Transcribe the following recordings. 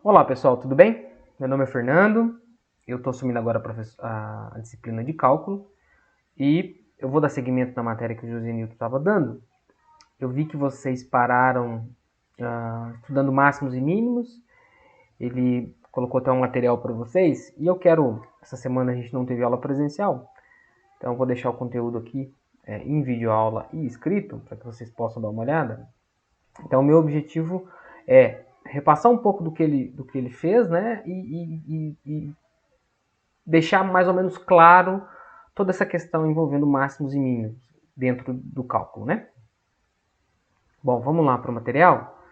Olá pessoal, tudo bem? Meu nome é Fernando, eu estou assumindo agora a disciplina de cálculo e eu vou dar seguimento na matéria que o José Newton estava dando. Eu vi que vocês pararam estudando máximos e mínimos, ele colocou até um material para vocês e eu quero, essa semana a gente não teve aula presencial, então eu vou deixar o conteúdo aqui em videoaula e escrito para que vocês possam dar uma olhada. Então o meu objetivo é repassar um pouco do que ele fez, né? E deixar mais ou menos claro toda essa questão envolvendo máximos e mínimos dentro do cálculo, né? Bom, vamos lá para o material.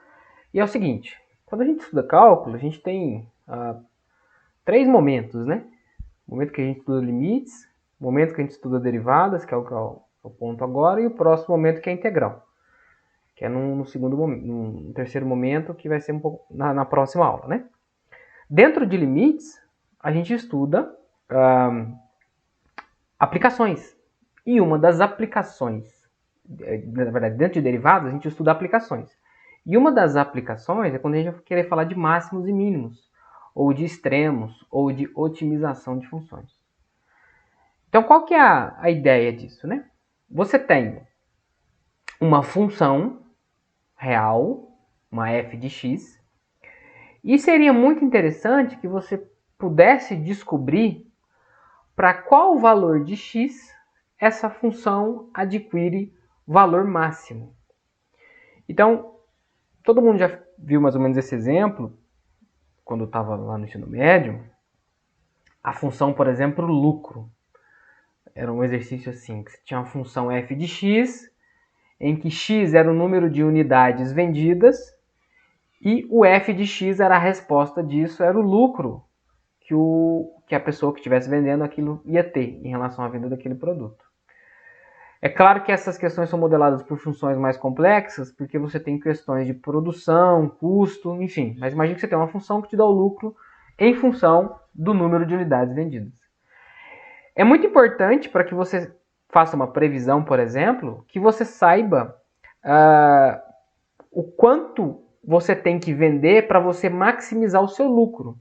E é o seguinte, quando a gente estuda cálculo, a gente tem três momentos, né? O momento que a gente estuda limites, o momento que a gente estuda derivadas, que é o ponto agora, e o próximo momento que é a integral, que é no segundo momento, no terceiro momento, que vai ser um pouco na próxima aula, né? Dentro de limites, a gente estuda aplicações. E uma das aplicações, na verdade, dentro de derivados, a gente estuda aplicações. E uma das aplicações é quando a gente vai querer falar de máximos e mínimos, ou de extremos, ou de otimização de funções. Então, qual que é a ideia disso, né? Você tem uma função real, uma f de x, e seria muito interessante que você pudesse descobrir para qual valor de x essa função adquire valor máximo. Então, todo mundo já viu mais ou menos esse exemplo, quando estava lá no ensino médio, a função, por exemplo, lucro. Era um exercício assim, que tinha uma função f de x, em que x era o número de unidades vendidas, e o f de x era a resposta disso, era o lucro que a pessoa que estivesse vendendo aquilo ia ter em relação à venda daquele produto. É claro que essas questões são modeladas por funções mais complexas, porque você tem questões de produção, custo, enfim. Mas imagine que você tem uma função que te dá o lucro em função do número de unidades vendidas. É muito importante para que você faça uma previsão, por exemplo, que você saiba o quanto você tem que vender para você maximizar o seu lucro.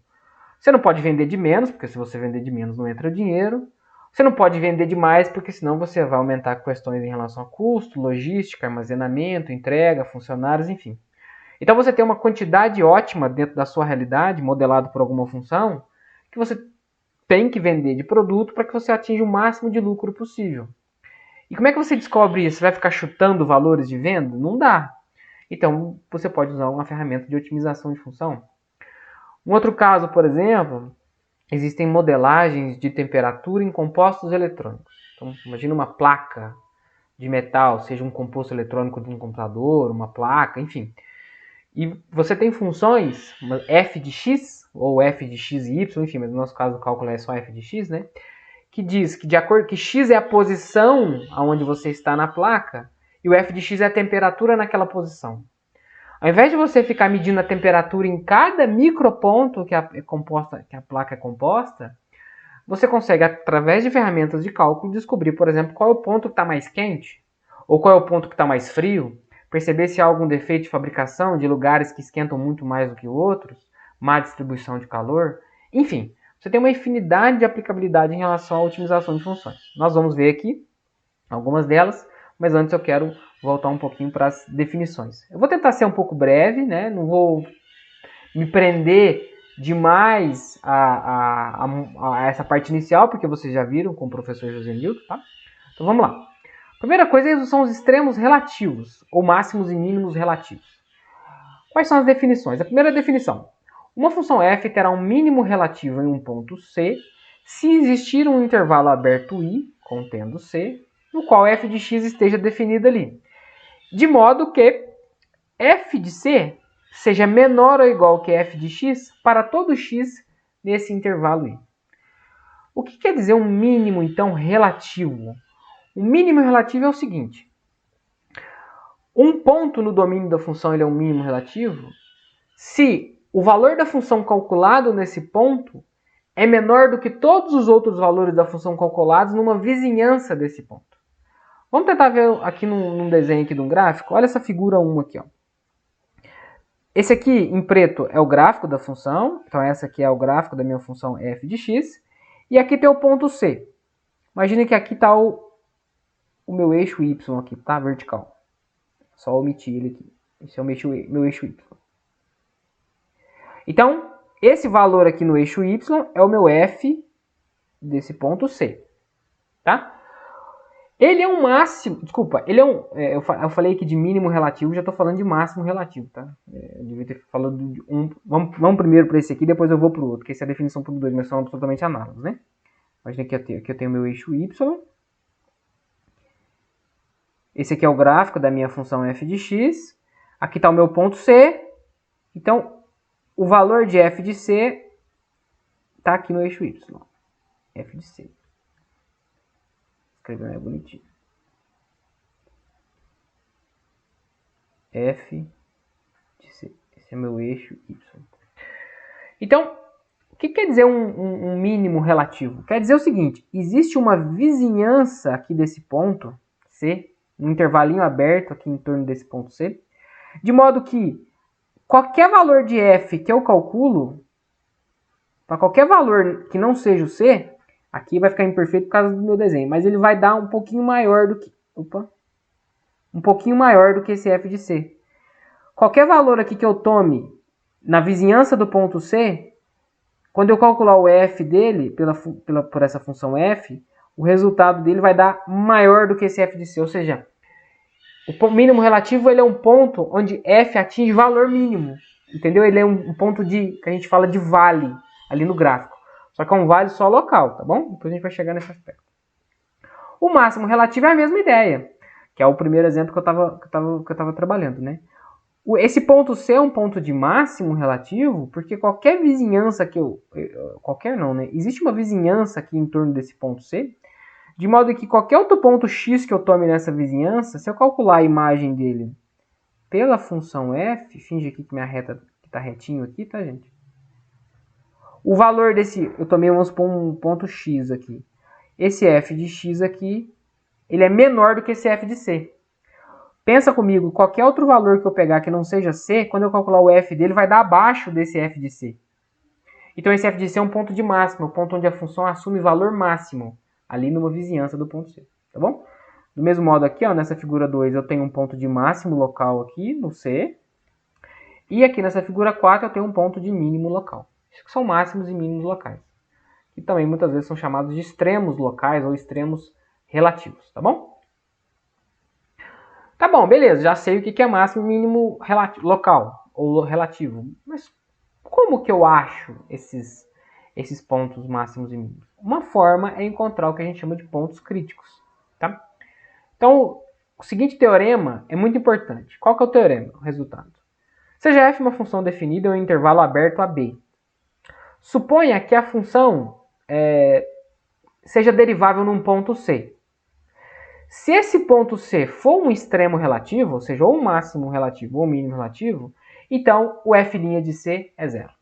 Você não pode vender de menos, porque se você vender de menos não entra dinheiro. Você não pode vender demais, porque senão você vai aumentar questões em relação a custo, logística, armazenamento, entrega, funcionários, enfim. Então você tem uma quantidade ótima dentro da sua realidade, modelado por alguma função, que você tem que vender de produto para que você atinja o máximo de lucro possível. E como é que você descobre isso? Você vai ficar chutando valores de venda? Não dá. Então você pode usar uma ferramenta de otimização de função. Um outro caso, por exemplo, existem modelagens de temperatura em compostos eletrônicos. Então, imagina uma placa de metal, seja um composto eletrônico de um computador, uma placa, enfim. E você tem funções, f de x, ou f de x e y, enfim, mas no nosso caso o cálculo é só f de x, né? Que diz que de acordo que x é a posição aonde você está na placa, e o f de x é a temperatura naquela posição. Ao invés de você ficar medindo a temperatura em cada microponto que a placa é composta, você consegue, através de ferramentas de cálculo, descobrir, por exemplo, qual é o ponto que está mais quente, ou qual é o ponto que está mais frio, perceber se há algum defeito de fabricação de lugares que esquentam muito mais do que outros, má distribuição de calor, enfim, você tem uma infinidade de aplicabilidade em relação à otimização de funções. Nós vamos ver aqui algumas delas, mas antes eu quero voltar um pouquinho para as definições. Eu vou tentar ser um pouco breve, né? Não vou me prender demais a essa parte inicial, porque vocês já viram com o professor José Newton, tá? Então vamos lá. Primeira coisa são os extremos relativos, ou máximos e mínimos relativos. Quais são as definições? A primeira definição. Uma função f terá um mínimo relativo em um ponto C se existir um intervalo aberto I, contendo C, no qual f de x esteja definido ali. De modo que f de C seja menor ou igual que f de x para todo x nesse intervalo I. O que quer dizer um mínimo, então, relativo? O mínimo relativo é o seguinte. Um ponto no domínio da função ele é um mínimo relativo se o valor da função calculado nesse ponto é menor do que todos os outros valores da função calculados numa vizinhança desse ponto. Vamos tentar ver aqui num desenho aqui de um gráfico. Olha essa figura 1 aqui. Ó. Esse aqui em preto é o gráfico da função, então essa aqui é o gráfico da minha função f de x, e aqui tem o ponto C. Imagina que aqui está o meu eixo y aqui, tá? Vertical. Só omitir ele aqui. Esse é o meu eixo y. Então, esse valor aqui no eixo y é o meu f desse ponto C, tá? Ele é um máximo, desculpa, ele é um, eu falei aqui de mínimo relativo, já estou falando de máximo relativo, tá? Eu devia ter falado de um, vamos primeiro para esse aqui, depois eu vou para o outro, que essa é a definição para os dois, mas são absolutamente análogos, né? Imagina que aqui eu tenho meu eixo y, esse aqui é o gráfico da minha função f de x, aqui está o meu ponto C, então o valor de f de c está aqui no eixo y, f de c. Escrevendo é bonitinho. F de C. Esse é meu eixo Y. Então, o que quer dizer um mínimo relativo? Quer dizer o seguinte, existe uma vizinhança aqui desse ponto C, um intervalinho aberto aqui em torno desse ponto C, de modo que qualquer valor de F que eu calculo, para qualquer valor que não seja o C, aqui vai ficar imperfeito por causa do meu desenho, mas ele vai dar um pouquinho maior do que... um pouquinho maior do que esse f de c. Qualquer valor aqui que eu tome na vizinhança do ponto C, quando eu calcular o f dele por essa função f, o resultado dele vai dar maior do que esse f de c. Ou seja, o mínimo relativo ele é um ponto onde f atinge valor mínimo. Entendeu? Ele é um ponto que a gente fala de vale ali no gráfico. Só que é um vale só local, tá bom? Depois a gente vai chegar nesse aspecto. O máximo relativo é a mesma ideia, que é o primeiro exemplo que eu estava trabalhando, né? Esse ponto C é um ponto de máximo relativo, porque qualquer vizinhança que qualquer não, né? Existe uma vizinhança aqui em torno desse ponto C, de modo que qualquer outro ponto x que eu tome nessa vizinhança, se eu calcular a imagem dele pela função f, finge aqui que minha reta está retinho aqui, tá, gente? O valor desse, eu tomei, vamos supor, um ponto x aqui. Esse f de x aqui, ele é menor do que esse f de c. Pensa comigo, qualquer outro valor que eu pegar que não seja c, quando eu calcular o f dele, vai dar abaixo desse f de c. Então esse f de c é um ponto de máximo, um ponto onde a função assume valor máximo, ali numa vizinhança do ponto c, tá bom? Do mesmo modo aqui, ó, nessa figura 2, eu tenho um ponto de máximo local aqui, no c, e aqui nessa figura 4 eu tenho um ponto de mínimo local. Isso que são máximos e mínimos locais. E também muitas vezes são chamados de extremos locais ou extremos relativos, tá bom? Tá bom, beleza, já sei o que é máximo e mínimo local ou relativo. Mas como que eu acho esses pontos máximos e mínimos? Uma forma é encontrar o que a gente chama de pontos críticos, tá? Então, o seguinte teorema é muito importante. Qual que é o teorema? O resultado. Seja f uma função definida em um intervalo aberto a b. Suponha que a função seja derivável num ponto C. Se esse ponto C for um extremo relativo, ou seja, ou um máximo relativo ou um mínimo relativo, então o f' de C é zero.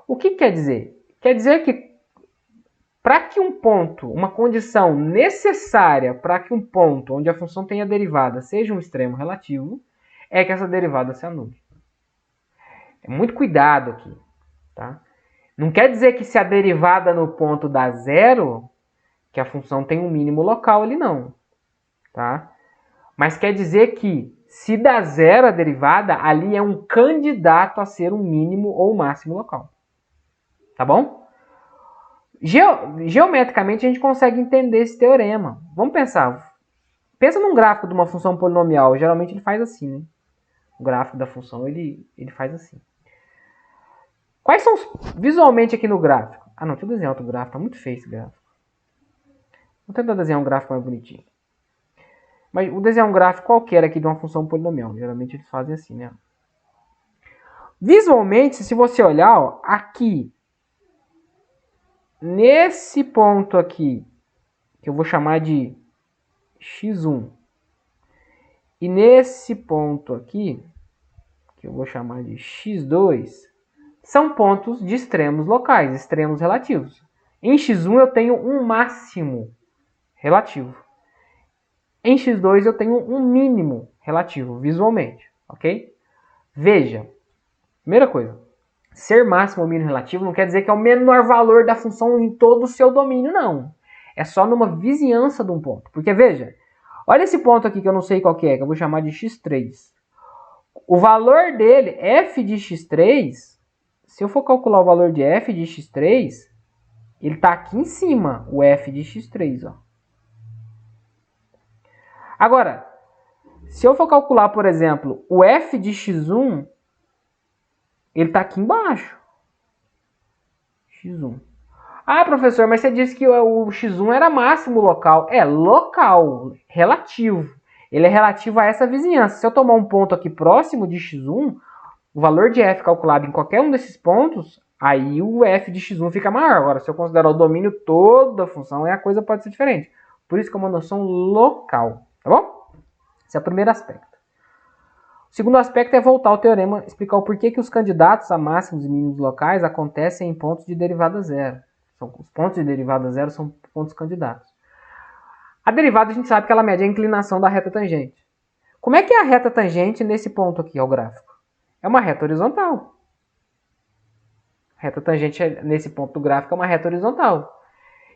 O que quer dizer? Quer dizer que para que um ponto, uma condição necessária para que um ponto onde a função tenha derivada seja um extremo relativo, é que essa derivada se anule. É muito cuidado aqui, tá? Não quer dizer que se a derivada no ponto dá zero, que a função tem um mínimo local ali não, tá? Mas quer dizer que se dá zero a derivada, ali é um candidato a ser um mínimo ou máximo local, tá bom? Geometricamente a gente consegue entender esse teorema. Vamos pensar. Pensa num gráfico de uma função polinomial, geralmente ele faz assim, né? O gráfico da função ele faz assim. Quais são visualmente aqui no gráfico? Ah não, deixa eu desenhar outro gráfico, tá muito feio esse gráfico. Vou tentar desenhar um gráfico mais bonitinho. Mas vou desenhar um gráfico qualquer aqui de uma função polinomial. Geralmente eles fazem assim, né? Visualmente, se você olhar, ó, aqui, nesse ponto aqui, que eu vou chamar de x1, e nesse ponto aqui, que eu vou chamar de x2, são pontos de extremos locais, extremos relativos. Em x1 eu tenho um máximo relativo. Em x2 eu tenho um mínimo relativo, visualmente, ok? Veja, Primeira coisa, ser máximo ou mínimo relativo não quer dizer que é o menor valor da função em todo o seu domínio, não. É só numa vizinhança de um ponto. Porque, veja, olha esse ponto aqui que eu não sei qual que é, que eu vou chamar de x3. O valor dele, f de x3, se eu for calcular o valor de f de x3, ele está aqui em cima, o f de x3. Ó. Agora, se eu for calcular, por exemplo, o f de x1, ele está aqui embaixo. x1. Ah, professor, mas você disse que o x1 era máximo local. É local, relativo. Ele é relativo a essa vizinhança. Se eu tomar um ponto aqui próximo de x1, o valor de f calculado em qualquer um desses pontos, aí o f de x1 fica maior. Agora, se eu considerar o domínio todo da função, a coisa pode ser diferente. Por isso que é uma noção local, tá bom? Esse é o primeiro aspecto. O segundo aspecto é voltar ao teorema, explicar o porquê que os candidatos a máximos e mínimos locais acontecem em pontos de derivada zero. Os pontos de derivada zero são pontos candidatos. A derivada a gente sabe que ela mede a inclinação da reta tangente. Como é que é a reta tangente nesse ponto aqui, ao gráfico? É uma reta horizontal. A reta tangente nesse ponto do gráfico é uma reta horizontal.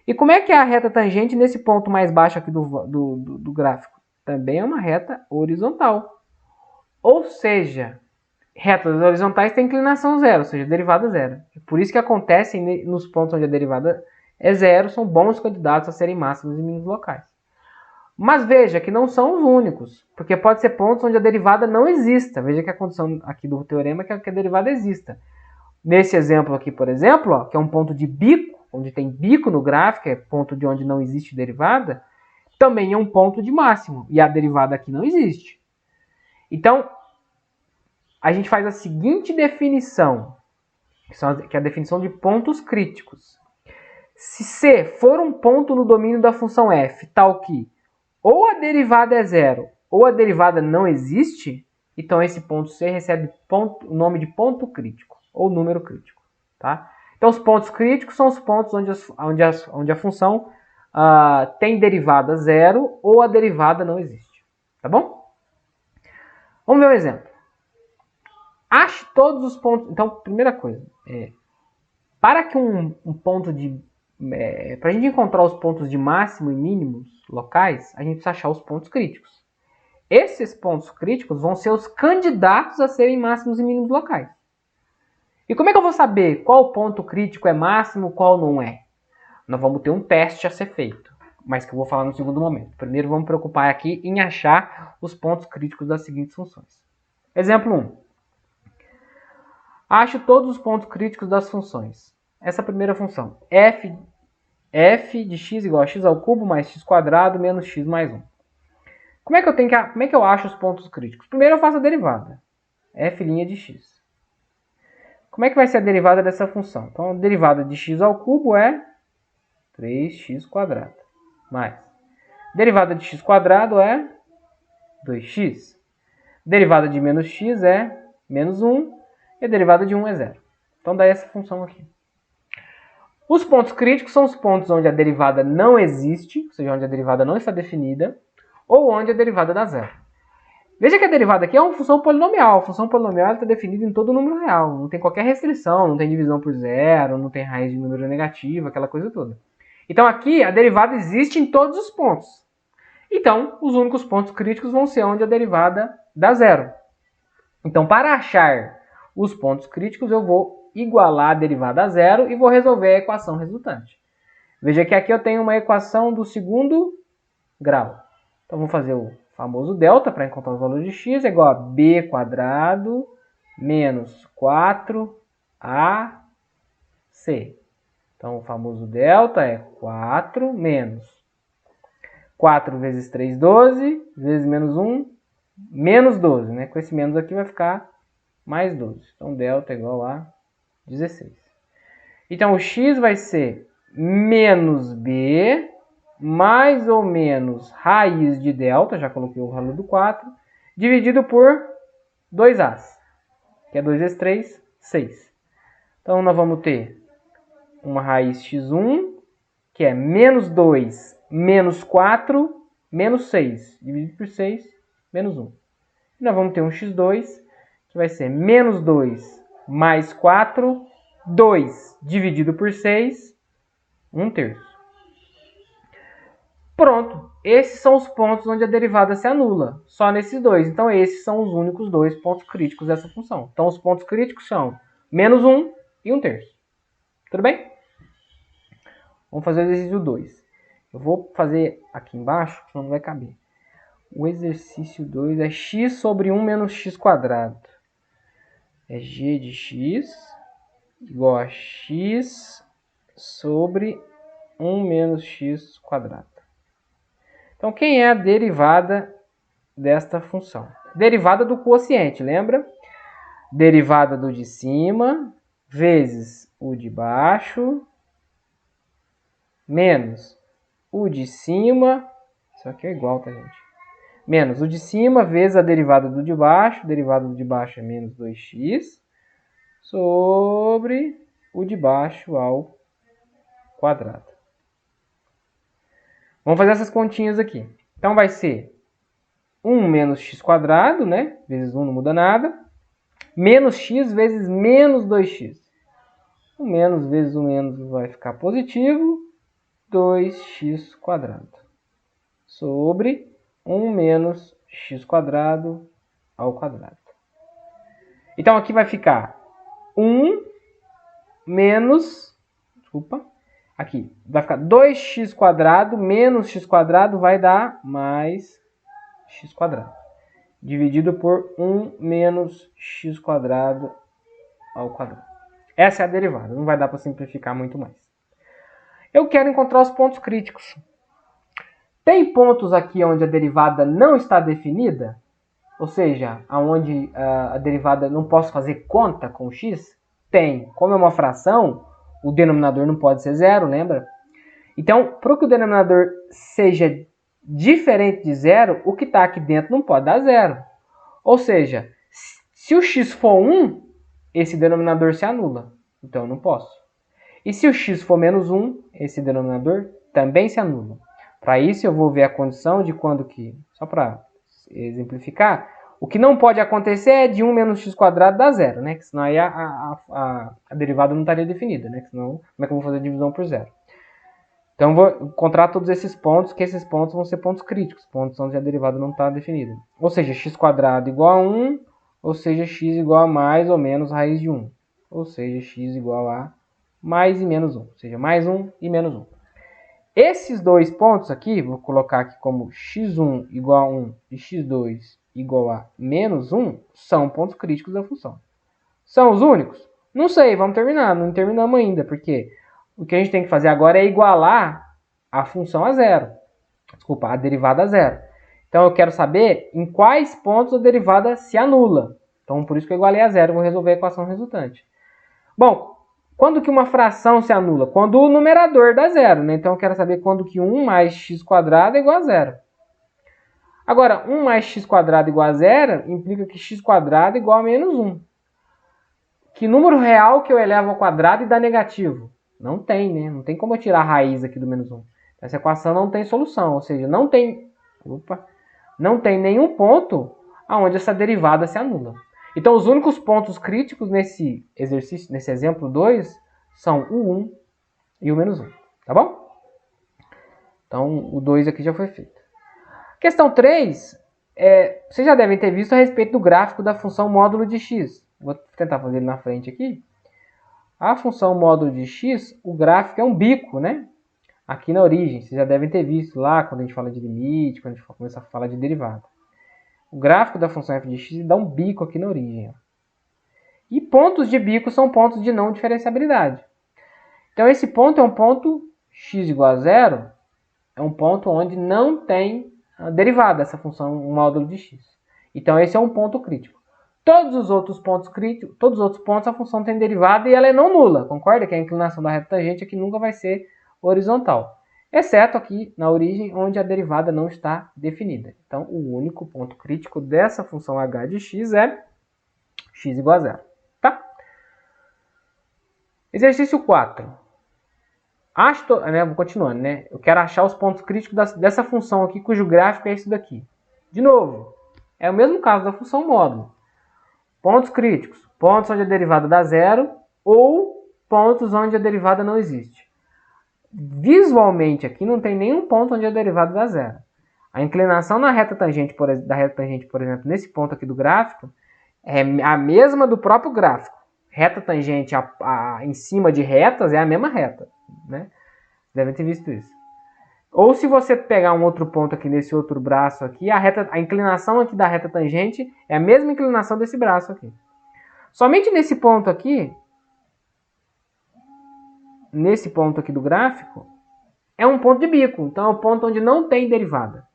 E como é que é a reta tangente nesse ponto mais baixo aqui do gráfico? Também é uma reta horizontal. Ou seja, retas horizontais têm inclinação zero, ou seja, derivada zero. Por isso que acontecem nos pontos onde a derivada é zero, são bons candidatos a serem máximos e mínimos locais. Mas veja que não são os únicos, porque pode ser pontos onde a derivada não exista. Veja que a condição aqui do teorema é que a derivada exista. Nesse exemplo aqui, por exemplo, ó, que é um ponto de bico, onde tem bico no gráfico, é ponto de onde não existe derivada, também é um ponto de máximo, e a derivada aqui não existe. Então, a gente faz a seguinte definição, que é a definição de pontos críticos. Se C for um ponto no domínio da função f, tal que ou a derivada é zero ou a derivada não existe, então esse ponto C recebe o nome de ponto crítico, ou número crítico. Tá? Então os pontos críticos são os pontos onde a função tem derivada zero ou a derivada não existe. Tá bom? Vamos ver um exemplo. Ache todos os pontos. Então, primeira coisa, para que um ponto de. Para a gente encontrar os pontos de máximo e mínimos locais, a gente precisa achar os pontos críticos. Esses pontos críticos vão ser os candidatos a serem máximos e mínimos locais. E como é que eu vou saber qual ponto crítico é máximo e qual não é? Nós vamos ter um teste a ser feito, mas que eu vou falar no segundo momento. Primeiro vamos preocupar aqui em achar os pontos críticos das seguintes funções. Exemplo 1. Acho todos os pontos críticos das funções. Essa primeira função, f de x igual a x ao cubo mais x quadrado menos x mais 1. Como é que eu acho os pontos críticos? Primeiro eu faço a derivada, f' de x. Como é que vai ser a derivada dessa função? Então, a derivada de x ao cubo é 3x quadrado, mais. Derivada de x quadrado é 2x. Derivada de menos x é menos 1. E a derivada de 1 é 0. Então, dá essa função aqui. Os pontos críticos são os pontos onde a derivada não existe, ou seja, onde a derivada não está definida, ou onde a derivada dá zero. Veja que a derivada aqui é uma função polinomial. A função polinomial está definida em todo número real. Não tem qualquer restrição, não tem divisão por zero, não tem raiz de número negativo, aquela coisa toda. Então, aqui, a derivada existe em todos os pontos. Então, os únicos pontos críticos vão ser onde a derivada dá zero. Então, para achar os pontos críticos, eu vou igualar a derivada a zero e vou resolver a equação resultante. Veja que aqui eu tenho uma equação do segundo grau. Então, vamos fazer o famoso delta para encontrar os valores de x, é igual a b quadrado menos 4ac. Então, o famoso delta é 4 menos 4 vezes 3, 12, vezes menos 1, menos 12. Né? Com esse menos aqui vai ficar mais 12. Então, delta é igual a 16. Então, o x vai ser menos b, mais ou menos raiz de delta, já coloquei o valor do 4, dividido por 2a, que é 2 vezes 3, 6. Então, nós vamos ter uma raiz x1, que é menos 2, menos 4, menos 6, dividido por 6, menos 1. E nós vamos ter um x2, que vai ser menos 2 mais 4, 2 dividido por 6, 1/3. Pronto, esses são os pontos onde a derivada se anula, só nesses dois. Então esses são os únicos dois pontos críticos dessa função. Então os pontos críticos são menos 1 e 1/3. Tudo bem? Vamos fazer o exercício 2. Eu vou fazer aqui embaixo, senão não vai caber. O exercício 2 é x sobre 1 menos x quadrado. É g de x igual a x sobre 1 menos x quadrado. Então, quem é a derivada desta função? Derivada do quociente, lembra? Derivada do de cima vezes o de baixo menos o de cima. Isso aqui é igual, tá, gente? Menos o de cima vezes a derivada do de baixo. Derivada do de baixo é menos 2x sobre o de baixo ao quadrado. Vamos fazer essas continhas aqui. Então vai ser 1 menos x quadrado, né? Vezes 1 não muda nada. Menos x vezes menos 2x. O menos vezes o menos vai ficar positivo. 2x quadrado. Sobre 1 menos x quadrado ao quadrado. Então aqui vai ficar 1 menos... Desculpa. Aqui vai ficar 2x quadrado menos x quadrado vai dar mais x quadrado. Dividido por 1 menos x quadrado ao quadrado. Essa é a derivada. Não vai dar para simplificar muito mais. Eu quero encontrar os pontos críticos. Tem pontos aqui onde a derivada não está definida? Ou seja, onde a derivada não posso fazer conta com x? Tem. Como é uma fração, o denominador não pode ser zero, lembra? Então, para que o denominador seja diferente de zero, o que está aqui dentro não pode dar zero. Ou seja, se o x for 1, esse denominador se anula. Então, eu não posso. E se o x for menos 1, esse denominador também se anula. Para isso, eu vou ver a condição de quando que... Só para exemplificar, o que não pode acontecer é de 1 menos x quadrado dar zero, né? Que senão aí a derivada não estaria definida, né? Que senão, como é que eu vou fazer a divisão por zero? Então, eu vou encontrar todos esses pontos, que esses pontos vão ser pontos críticos, pontos onde a derivada não está definida. Ou seja, x quadrado igual a 1, ou seja, x igual a mais ou menos raiz de 1. Ou seja, x igual a mais e menos 1. Ou seja, mais 1 e menos 1. Esses dois pontos aqui, vou colocar aqui como x1 igual a 1 e x2 igual a menos 1, são pontos críticos da função. São os únicos? Não sei, vamos terminar. Não terminamos ainda, porque o que a gente tem que fazer agora é igualar a função a zero. Desculpa, a derivada a zero. Então eu quero saber em quais pontos a derivada se anula. Então por isso que eu igualei a zero, vou resolver a equação resultante. Bom, quando que uma fração se anula? Quando o numerador dá zero, né? Então eu quero saber quando que 1 mais x quadrado é igual a zero. Agora, 1 mais x quadrado igual a zero implica que x quadrado é igual a menos 1. Que número real que eu elevo ao quadrado e dá negativo? Não tem, né? Não tem como eu tirar a raiz aqui do menos 1. Essa equação não tem solução, ou seja, não tem nenhum ponto onde essa derivada se anula. Então, os únicos pontos críticos nesse exercício, nesse exemplo 2, são o 1 e o menos 1. Tá bom? Então, o 2 aqui já foi feito. Questão 3, vocês já devem ter visto a respeito do gráfico da função módulo de x. Vou tentar fazer ele na frente aqui. A função módulo de x, o gráfico é um bico, né? Aqui na origem, vocês já devem ter visto lá, quando a gente fala de limite, quando a gente começa a falar de derivada. O gráfico da função f de x dá um bico aqui na origem. Ó. E pontos de bico são pontos de não diferenciabilidade. Então, esse ponto é um ponto x igual a zero, é um ponto onde não tem a derivada, essa função módulo de x. Então, esse é um ponto crítico. Todos os outros pontos críticos, todos os outros pontos, a função tem derivada e ela é não nula. Concorda que a inclinação da reta tangente aqui nunca vai ser horizontal. Exceto aqui na origem, onde a derivada não está definida. Então, o único ponto crítico dessa função h de x é x igual a zero. Tá? Exercício 4. Vou continuando, né? Eu quero achar os pontos críticos dessa função aqui, cujo gráfico é esse daqui. De novo, é o mesmo caso da função módulo. Pontos críticos. pontos onde a derivada dá zero ou pontos onde a derivada não existe. Visualmente aqui não tem nenhum ponto onde a derivada dá zero. A inclinação na reta tangente, da reta tangente, por exemplo, nesse ponto aqui do gráfico, é a mesma do próprio gráfico. Reta tangente em cima de retas é a mesma reta, né? Devem ter visto isso. Ou se você pegar um outro ponto aqui nesse outro braço aqui, a inclinação aqui da reta tangente é a mesma inclinação desse braço aqui. Somente nesse ponto aqui do gráfico, é um ponto de bico. Então é um ponto onde não tem derivada.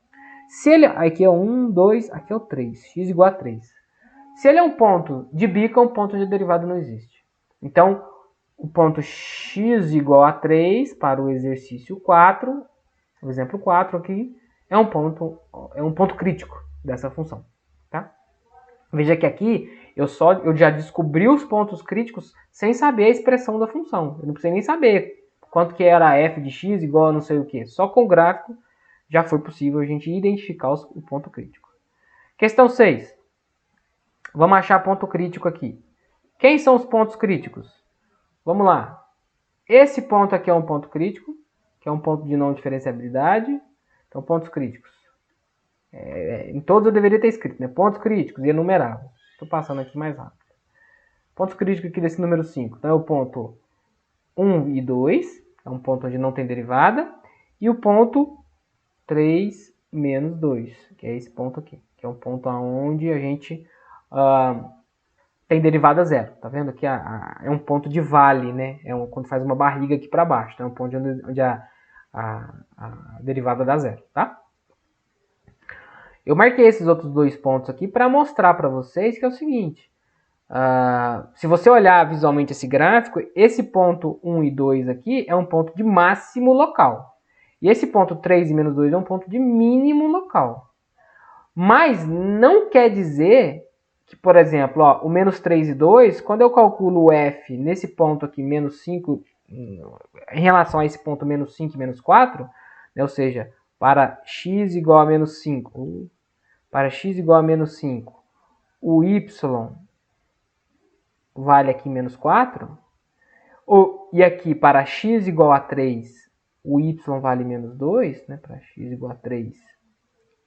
Se ele, aqui é o 1, 2, aqui é o 3. X igual a 3. Se ele é um ponto de bico, é um ponto onde a derivada não existe. Então, o ponto x igual a 3 para o exercício 4, o exemplo 4 aqui, é um ponto crítico dessa função. Tá? Veja que aqui eu já descobri os pontos críticos sem saber a expressão da função. Eu não precisei nem saber quanto que era f de x igual a não sei o que. Só com o gráfico já foi possível a gente identificar o ponto crítico. Questão 6. Vamos achar ponto crítico aqui. Quem são os pontos críticos? Vamos lá. Esse ponto aqui é um ponto crítico, que é um ponto de não diferenciabilidade. Então, pontos críticos. Em todos eu deveria ter escrito, né? Pontos críticos e enumerável. Estou passando aqui mais rápido. Pontos críticos aqui desse número 5. Então, é o ponto 1 e 2. É um ponto onde não tem derivada. E o ponto 3 menos 2, que é esse ponto aqui. Que é um ponto onde a gente tem derivada zero. Tá vendo? Aqui é um ponto de vale, né? Quando faz uma barriga aqui para baixo. Então, é um ponto onde a derivada dá zero, tá? Eu marquei esses outros dois pontos aqui para mostrar para vocês que é o seguinte. Se você olhar visualmente esse gráfico, esse ponto 1 e 2 aqui é um ponto de máximo local. E esse ponto 3 e menos 2 é um ponto de mínimo local. Mas não quer dizer que, por exemplo, o menos 3 e 2, quando eu calculo o f nesse ponto aqui, menos 5, em relação a esse ponto menos 5 e menos 4, né, ou seja, para x igual a menos 5, para x igual a menos 5, o y vale aqui menos 4, e aqui para x igual a 3, o y vale menos 2, né, para x igual a 3,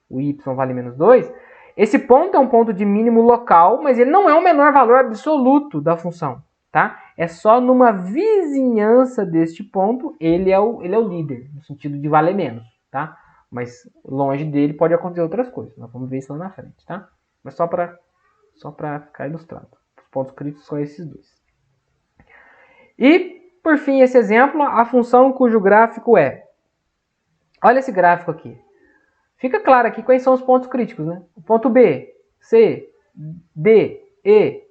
o y vale menos 2, esse ponto é um ponto de mínimo local, mas ele não é o menor valor absoluto da função, tá? É só numa vizinhança deste ponto, ele é o líder, no sentido de valer menos, tá? Mas longe dele pode acontecer outras coisas, nós vamos ver isso lá na frente, tá? Mas só para ficar ilustrado. Os pontos críticos são esses dois. E, por fim, esse exemplo, a função cujo gráfico é... Olha esse gráfico aqui. Fica claro aqui quais são os pontos críticos, né? O ponto B, C, D, E,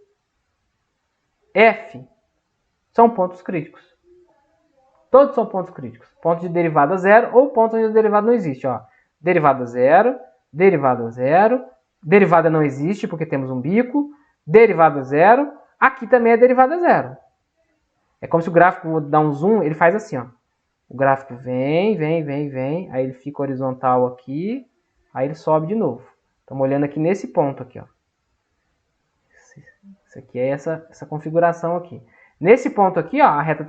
F são pontos críticos. Todos são pontos críticos. Ponto de derivada zero ou ponto onde a derivada não existe. Ó. Derivada zero, derivada não existe porque temos um bico, derivada zero, aqui também é derivada zero. É como se o gráfico, vou dar um zoom, ele faz assim, ó. O gráfico vem, aí ele fica horizontal aqui, aí ele sobe de novo. Estamos olhando aqui nesse ponto aqui, ó. Isso aqui é essa configuração aqui. Nesse ponto aqui, ó, a reta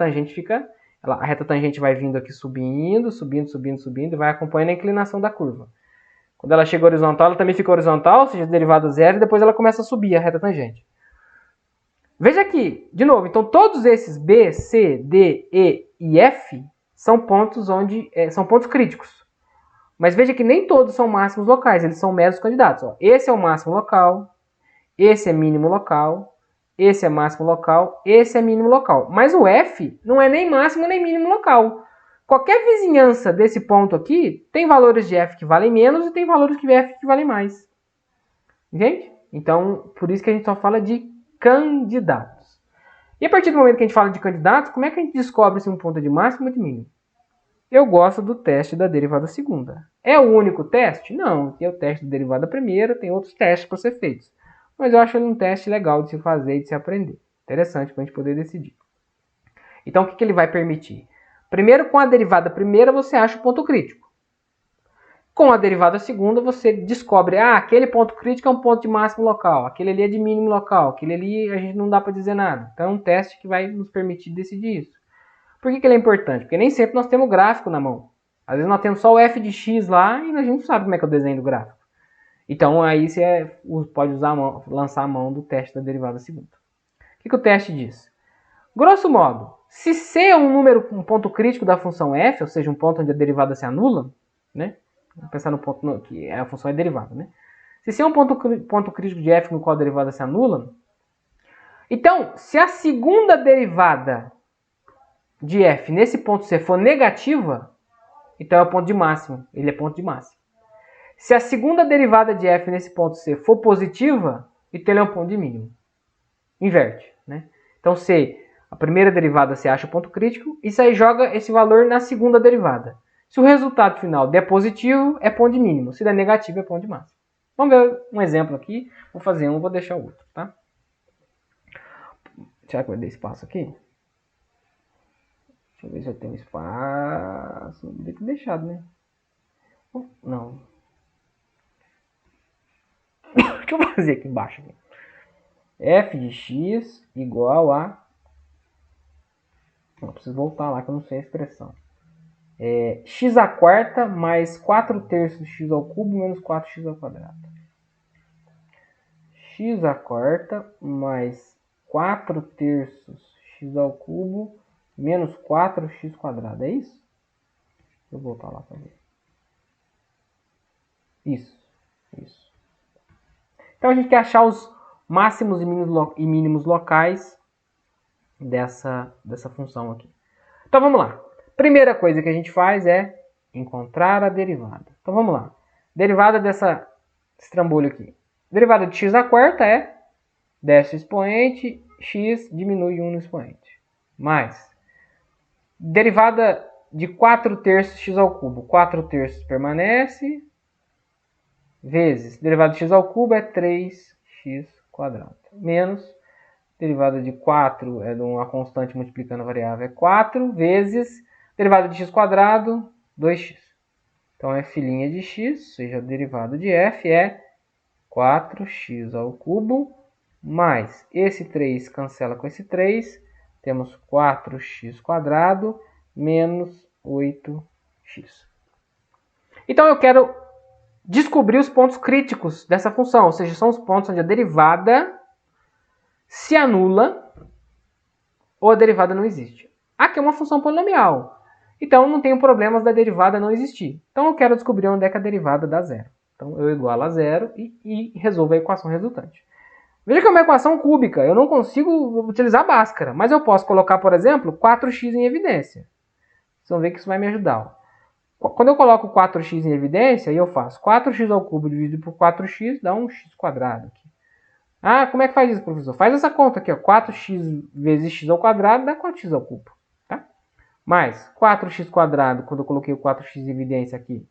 tangente vai vindo aqui subindo, e vai acompanhando a inclinação da curva. Quando ela chega horizontal, ela também fica horizontal, ou seja, derivada zero, e depois ela começa a subir a reta tangente. Veja aqui, de novo, então todos esses B, C, D, E e F são pontos críticos. Mas veja que nem todos são máximos locais, eles são meros candidatos. Ó. Esse é o máximo local, esse é mínimo local, esse é máximo local, esse é mínimo local. Mas o F não é nem máximo nem mínimo local. Qualquer vizinhança desse ponto aqui tem valores de F que valem menos e tem valores de F que valem mais. Entende? Então, por isso que a gente só fala de candidatos. E a partir do momento que a gente fala de candidatos, como é que a gente descobre se um ponto é de máximo ou de mínimo? Eu gosto do teste da derivada segunda. É o único teste? Não, tem o teste da derivada primeira, tem outros testes para ser feitos. Mas eu acho ele um teste legal de se fazer e de se aprender. Interessante para a gente poder decidir. Então, o que ele vai permitir? Primeiro, com a derivada primeira, você acha o ponto crítico. Com a derivada segunda, você descobre, aquele ponto crítico é um ponto de máximo local, aquele ali é de mínimo local, aquele ali a gente não dá para dizer nada. Então é um teste que vai nos permitir decidir isso. Por que ele é importante? Porque nem sempre nós temos gráfico na mão. Às vezes nós temos só o f de x lá e a gente não sabe como é que é o desenho do gráfico. Então aí você pode lançar a mão do teste da derivada segunda. O que o teste diz? Grosso modo, se C é um ponto crítico da função f, ou seja, um ponto onde a derivada se anula, né? Vamos pensar no ponto que a função é derivada, né? Se C é um ponto crítico de f no qual a derivada se anula, então, se a segunda derivada de f nesse ponto C for negativa, então é o ponto de máximo, ele é ponto de máximo. Se a segunda derivada de f nesse ponto C for positiva, então ele é um ponto de mínimo. Inverte, né? Então, C, a primeira derivada você acha o ponto crítico, isso aí joga esse valor na segunda derivada. Se o resultado final der positivo, é ponto de mínimo. Se der negativo, é ponto de máximo. Vamos ver um exemplo aqui. Vou fazer um, vou deixar o outro, tá? Será que vai dar espaço aqui? Deixa eu ver se eu tenho espaço. Deve ter deixado, né? Não. Deixa eu fazer aqui embaixo. F de x igual a... Não, preciso voltar lá que eu não sei a expressão. X à quarta mais 4 terços x ao cubo menos 4x ao quadrado. X à quarta mais 4 terços x ao cubo menos 4x quadrado. É isso? Deixa eu voltar lá para ver. Isso. Então a gente quer achar os máximos e mínimos locais dessa função aqui. Então vamos lá. Primeira coisa que a gente faz é encontrar a derivada. Então vamos lá. Derivada desse trambolho aqui. Derivada de x à quarta é desce o expoente, x diminui 1 no expoente. Mais. Derivada de 4 terços x ao cubo. 4 terços permanece. Vezes. Derivada de x ao cubo é 3x quadrado. Menos. Derivada de 4 é de uma constante multiplicando a variável. É 4 vezes... Derivada de x quadrado, 2x. Então, f' de x, ou seja, a derivada de f é 4x ao cubo, mais esse 3 cancela com esse 3, temos 4x quadrado menos 8x. Então, eu quero descobrir os pontos críticos dessa função, ou seja, são os pontos onde a derivada se anula ou a derivada não existe. Aqui é uma função polinomial. Então, não tenho problemas da derivada não existir. Então, eu quero descobrir onde é que a derivada dá zero. Então, eu igualo a zero e resolvo a equação resultante. Veja que é uma equação cúbica. Eu não consigo utilizar Bhaskara. Mas eu posso colocar, por exemplo, 4x em evidência. Vocês vão ver que isso vai me ajudar. Quando eu coloco 4x em evidência, eu faço 4x ao cubo dividido por 4x, dá um x quadrado aqui. Como é que faz isso, professor? Faz essa conta aqui. 4x vezes x ao quadrado dá 4x ao cubo. Mais 4x quadrado, quando eu coloquei o 4x em evidência aqui,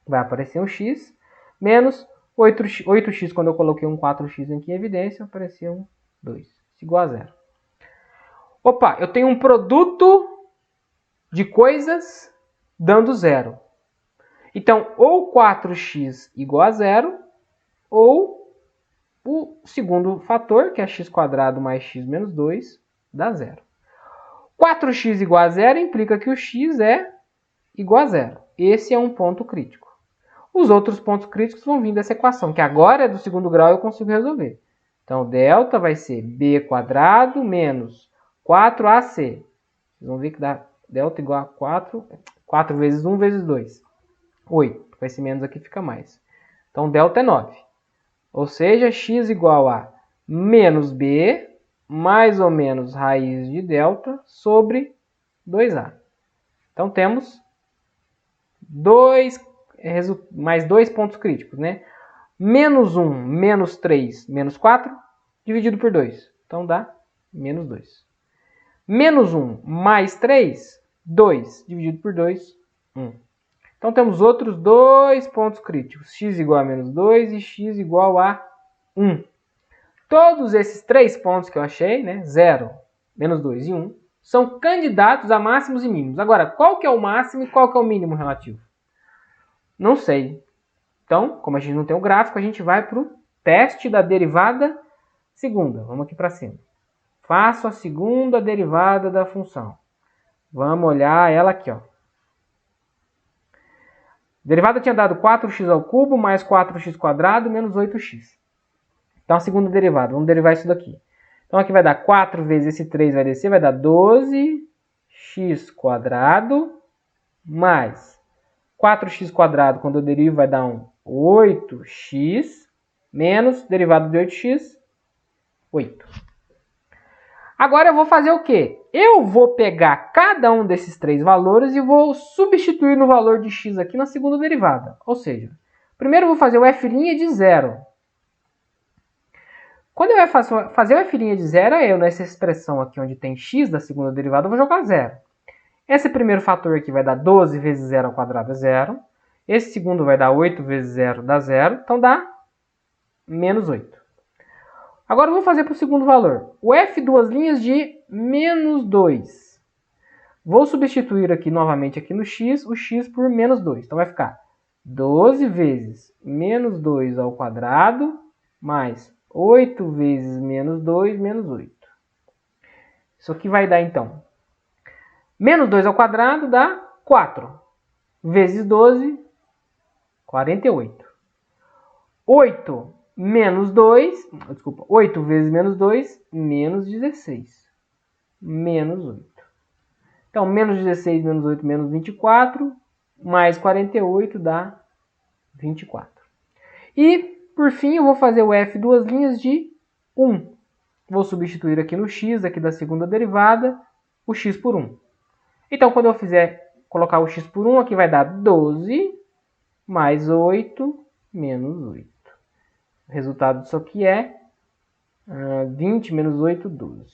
vai aparecer um x, menos 8x, quando eu coloquei um 4x aqui em evidência, apareceu um 2, igual a zero. Opa, eu tenho um produto de coisas dando zero. Então, ou 4x igual a zero, ou o segundo fator, que é x quadrado mais x menos 2, dá zero. 4x igual a zero implica que o x é igual a zero. Esse é um ponto crítico. Os outros pontos críticos vão vir dessa equação, que agora é do segundo grau e eu consigo resolver. Então, delta vai ser b quadrado menos 4ac. Vocês vão ver que dá delta igual a 4 vezes 1 vezes 2. 8. Com esse menos aqui fica mais. Então, delta é 9. Ou seja, x igual a menos b mais ou menos raiz de delta sobre 2a. Então, temos mais dois pontos críticos, né? Menos 1, menos 3, menos 4, dividido por 2. Então, dá menos 2. Menos 1 mais 3, 2, dividido por 2, 1. Então, temos outros dois pontos críticos. X igual a menos 2 e x igual a 1. Todos esses três pontos que eu achei, né, 0, menos 2 e 1, são candidatos a máximos e mínimos. Agora, qual que é o máximo e qual que é o mínimo relativo? Não sei. Então, como a gente não tem o gráfico, a gente vai para o teste da derivada segunda. Vamos aqui para cima. Faço a segunda derivada da função. Vamos olhar ela aqui, ó. A derivada tinha dado 4x ao cubo mais 4x quadrado menos 8x. Então, a segunda derivada. Vamos derivar isso daqui. Então, aqui vai dar 4 vezes esse 3 vai descer, vai dar 12x quadrado mais 4x quadrado, quando eu derivo, vai dar um 8x menos derivada de 8x, 8. Agora eu vou fazer o quê? Eu vou pegar cada um desses três valores e vou substituir no valor de x aqui na segunda derivada. Ou seja, primeiro eu vou fazer o f' de zero. Quando eu fazer o f' de zero, eu nessa expressão aqui onde tem x da segunda derivada, eu vou jogar zero. Esse primeiro fator aqui vai dar 12 vezes zero ao quadrado é zero. Esse segundo vai dar 8 vezes zero dá zero. Então dá menos 8. Agora eu vou fazer para o segundo valor. O f duas linhas de menos 2. Vou substituir aqui novamente aqui no x, o x por menos 2. Então vai ficar 12 vezes menos 2 ao quadrado mais 8 vezes menos 2 menos 8. Isso aqui vai dar então menos 2 ao quadrado dá 4. Vezes 12, 48. 8 menos 2, desculpa, 8 vezes menos 2, menos 16. Menos 8. Então, menos 16 menos 8 menos 24, mais 48 dá 24. E, por fim, eu vou fazer o f duas linhas de 1. Vou substituir aqui no x, aqui da segunda derivada, o x por 1. Então, quando eu fizer colocar o x por 1, aqui vai dar 12 mais 8 menos 8. O resultado disso aqui é 20 menos 8, 12.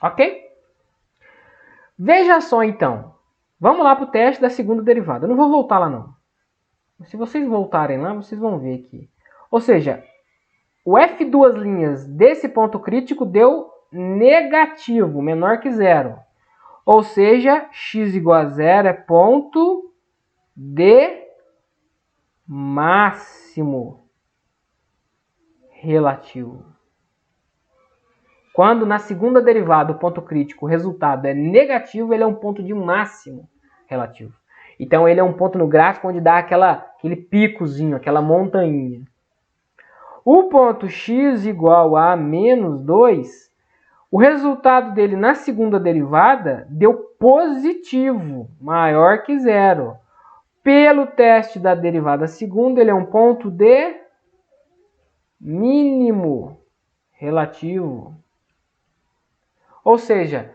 Ok? Veja só, então. Vamos lá para o teste da segunda derivada. Eu não vou voltar lá, não. Se vocês voltarem lá, vocês vão ver aqui. Ou seja, o f duas linhas desse ponto crítico deu negativo, menor que zero. Ou seja, x igual a zero é ponto de máximo relativo. Quando na segunda derivada o ponto crítico, o resultado é negativo, ele é um ponto de máximo relativo. Então ele é um ponto no gráfico onde dá aquele picozinho, aquela montanha. O ponto x igual a menos 2, o resultado dele na segunda derivada deu positivo, maior que zero. Pelo teste da derivada segunda, ele é um ponto de mínimo relativo. Ou seja,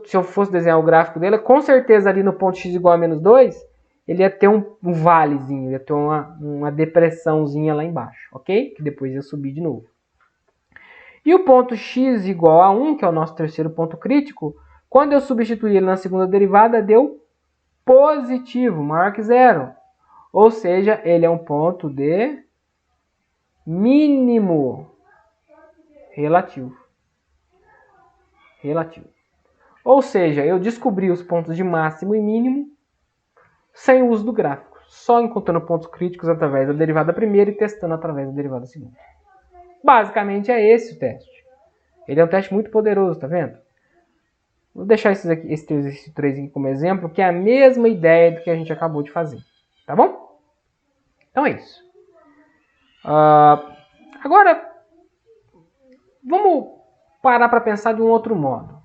se eu fosse desenhar o gráfico dele, com certeza ali no ponto x igual a menos 2, ele ia ter um valezinho, ia ter uma depressãozinha lá embaixo, ok? Que depois ia subir de novo. E o ponto x igual a 1, que é o nosso terceiro ponto crítico, quando eu substituir ele na segunda derivada, deu positivo, maior que zero. Ou seja, ele é um ponto de mínimo relativo. Ou seja, eu descobri os pontos de máximo e mínimo sem o uso do gráfico, só encontrando pontos críticos através da derivada primeira e testando através da derivada segunda. Basicamente é esse o teste. Ele é um teste muito poderoso, tá vendo? Vou deixar esse exercício 3 aqui como exemplo, que é a mesma ideia do que a gente acabou de fazer. Tá bom? Então é isso. Agora, vamos parar para pensar de um outro modo.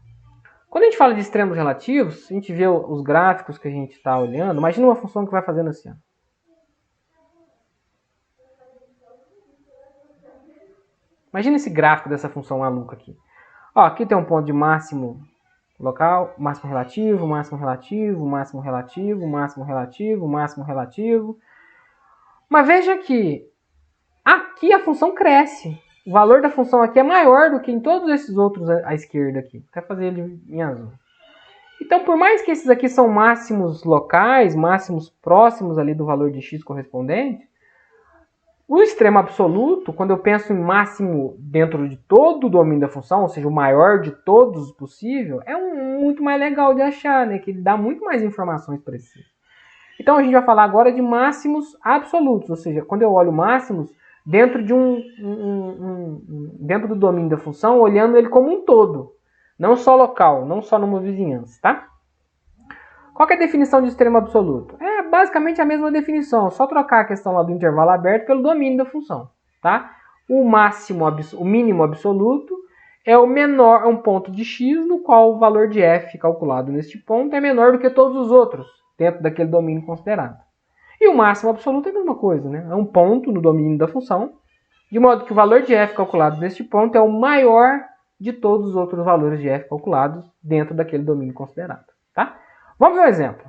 Quando a gente fala de extremos relativos, a gente vê os gráficos que a gente está olhando. Imagina uma função que vai fazendo assim. Ó. Imagina esse gráfico dessa função maluca aqui. Ó, aqui tem um ponto de máximo local, máximo relativo, máximo relativo, máximo relativo, máximo relativo, máximo relativo. Mas veja que aqui a função cresce. O valor da função aqui é maior do que em todos esses outros à esquerda aqui. Vou até fazer ele em azul. Então, por mais que esses aqui são máximos locais, máximos próximos ali do valor de x correspondente, o extremo absoluto, quando eu penso em máximo dentro de todo o domínio da função, ou seja, o maior de todos possível, é muito mais legal de achar, né? Que ele dá muito mais informações precisas. Então a gente vai falar agora de máximos absolutos, ou seja, quando eu olho máximos dentro de dentro do domínio da função, olhando ele como um todo, não só local, não só numa vizinhança, tá? Qual que é a definição de extremo absoluto? É basicamente a mesma definição, só trocar a questão lá do intervalo aberto pelo domínio da função, tá? O mínimo absoluto é o menor, é um ponto de x no qual o valor de f calculado neste ponto é menor do que todos os outros dentro daquele domínio considerado. E o máximo absoluto é a mesma coisa, né? É um ponto no domínio da função, de modo que o valor de f calculado neste ponto é o maior de todos os outros valores de f calculados dentro daquele domínio considerado, tá? Vamos ver um exemplo.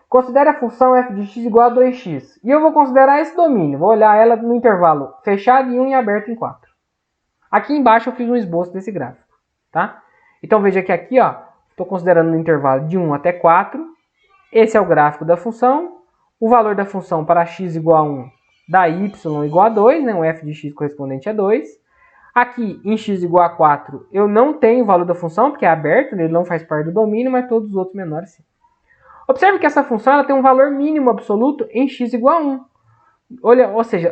Considere a função f de x igual a 2x. E eu vou considerar esse domínio. Vou olhar ela no intervalo fechado em 1 e aberto em 4. Aqui embaixo eu fiz um esboço desse gráfico, tá? Então veja que aqui, ó, estou considerando no intervalo de 1 até 4. Esse é o gráfico da função. O valor da função para x igual a 1 dá y igual a 2, né? O f de x correspondente a 2. Aqui, em x igual a 4, eu não tenho o valor da função, porque é aberto, ele não faz parte do domínio, mas todos os outros menores sim. Observe que essa função ela tem um valor mínimo absoluto em x igual a 1.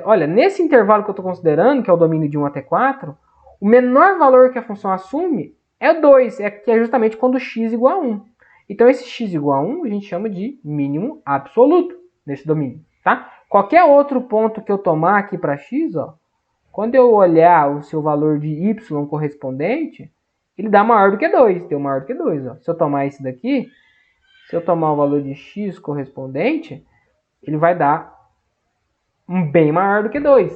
Olha, nesse intervalo que eu estou considerando, que é o domínio de 1 até 4, o menor valor que a função assume é 2, que é justamente quando x igual a 1. Então, esse x igual a 1 a gente chama de mínimo absoluto nesse domínio, tá? Qualquer outro ponto que eu tomar aqui para x, ó, quando eu olhar o seu valor de y correspondente, ele dá maior do que 2, deu maior do que 2. Ó. Se eu tomar esse daqui, se eu tomar o valor de x correspondente, ele vai dar um bem maior do que 2.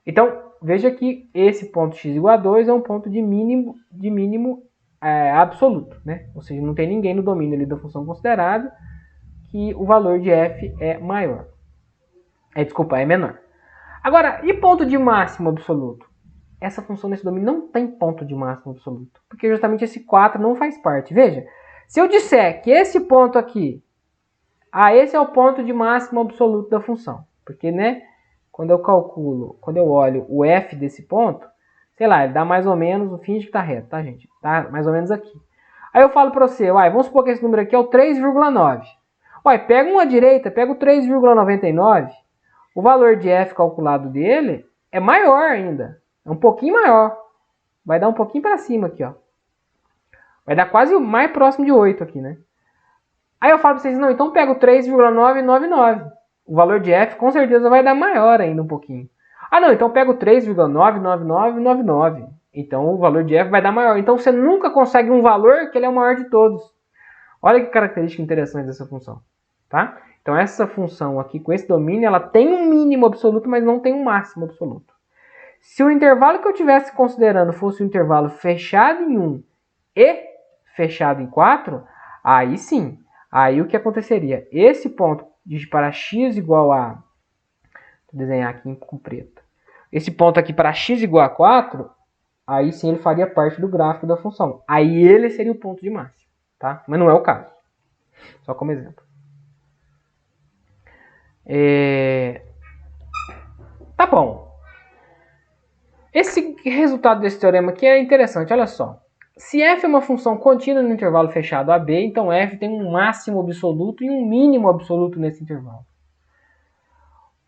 Então, veja que esse ponto x igual a 2 é um ponto de mínimo absoluto, né? Ou seja, não tem ninguém no domínio ali da função considerada que o valor de f é maior. É menor. Agora, e ponto de máximo absoluto? Essa função nesse domínio não tem ponto de máximo absoluto, porque justamente esse 4 não faz parte. Veja, se eu disser que esse ponto aqui, esse é o ponto de máximo absoluto da função, porque, né, quando eu olho o f desse ponto, sei lá, ele dá mais ou menos, finge que tá reto, tá, gente? Tá mais ou menos aqui. Aí eu falo para você, vamos supor que esse número aqui é o 3,9. Pega uma direita, pega o 3,99, o valor de f calculado dele é maior ainda. É um pouquinho maior. Vai dar um pouquinho para cima aqui, ó. Vai dar quase mais próximo de 8 aqui, né? Aí eu falo para vocês, não, então pega o 3,999. O valor de f com certeza vai dar maior ainda um pouquinho. Não, então pega o 3,99999. Então o valor de f vai dar maior. Então você nunca consegue um valor que ele é o maior de todos. Olha que característica interessante dessa função, tá? Então essa função aqui com esse domínio, ela tem um mínimo absoluto, mas não tem um máximo absoluto. Se o intervalo que eu estivesse considerando fosse um intervalo fechado em 1 e fechado em 4, aí sim, aí o que aconteceria? Esse ponto para x igual a... Vou desenhar aqui com preto. Esse ponto aqui para x igual a 4, aí sim ele faria parte do gráfico da função. Aí ele seria o ponto de máximo, tá? Mas não é o caso. Só como exemplo. Tá bom. Esse resultado desse teorema aqui é interessante, olha só. Se f é uma função contínua no intervalo fechado AB, então f tem um máximo absoluto e um mínimo absoluto nesse intervalo.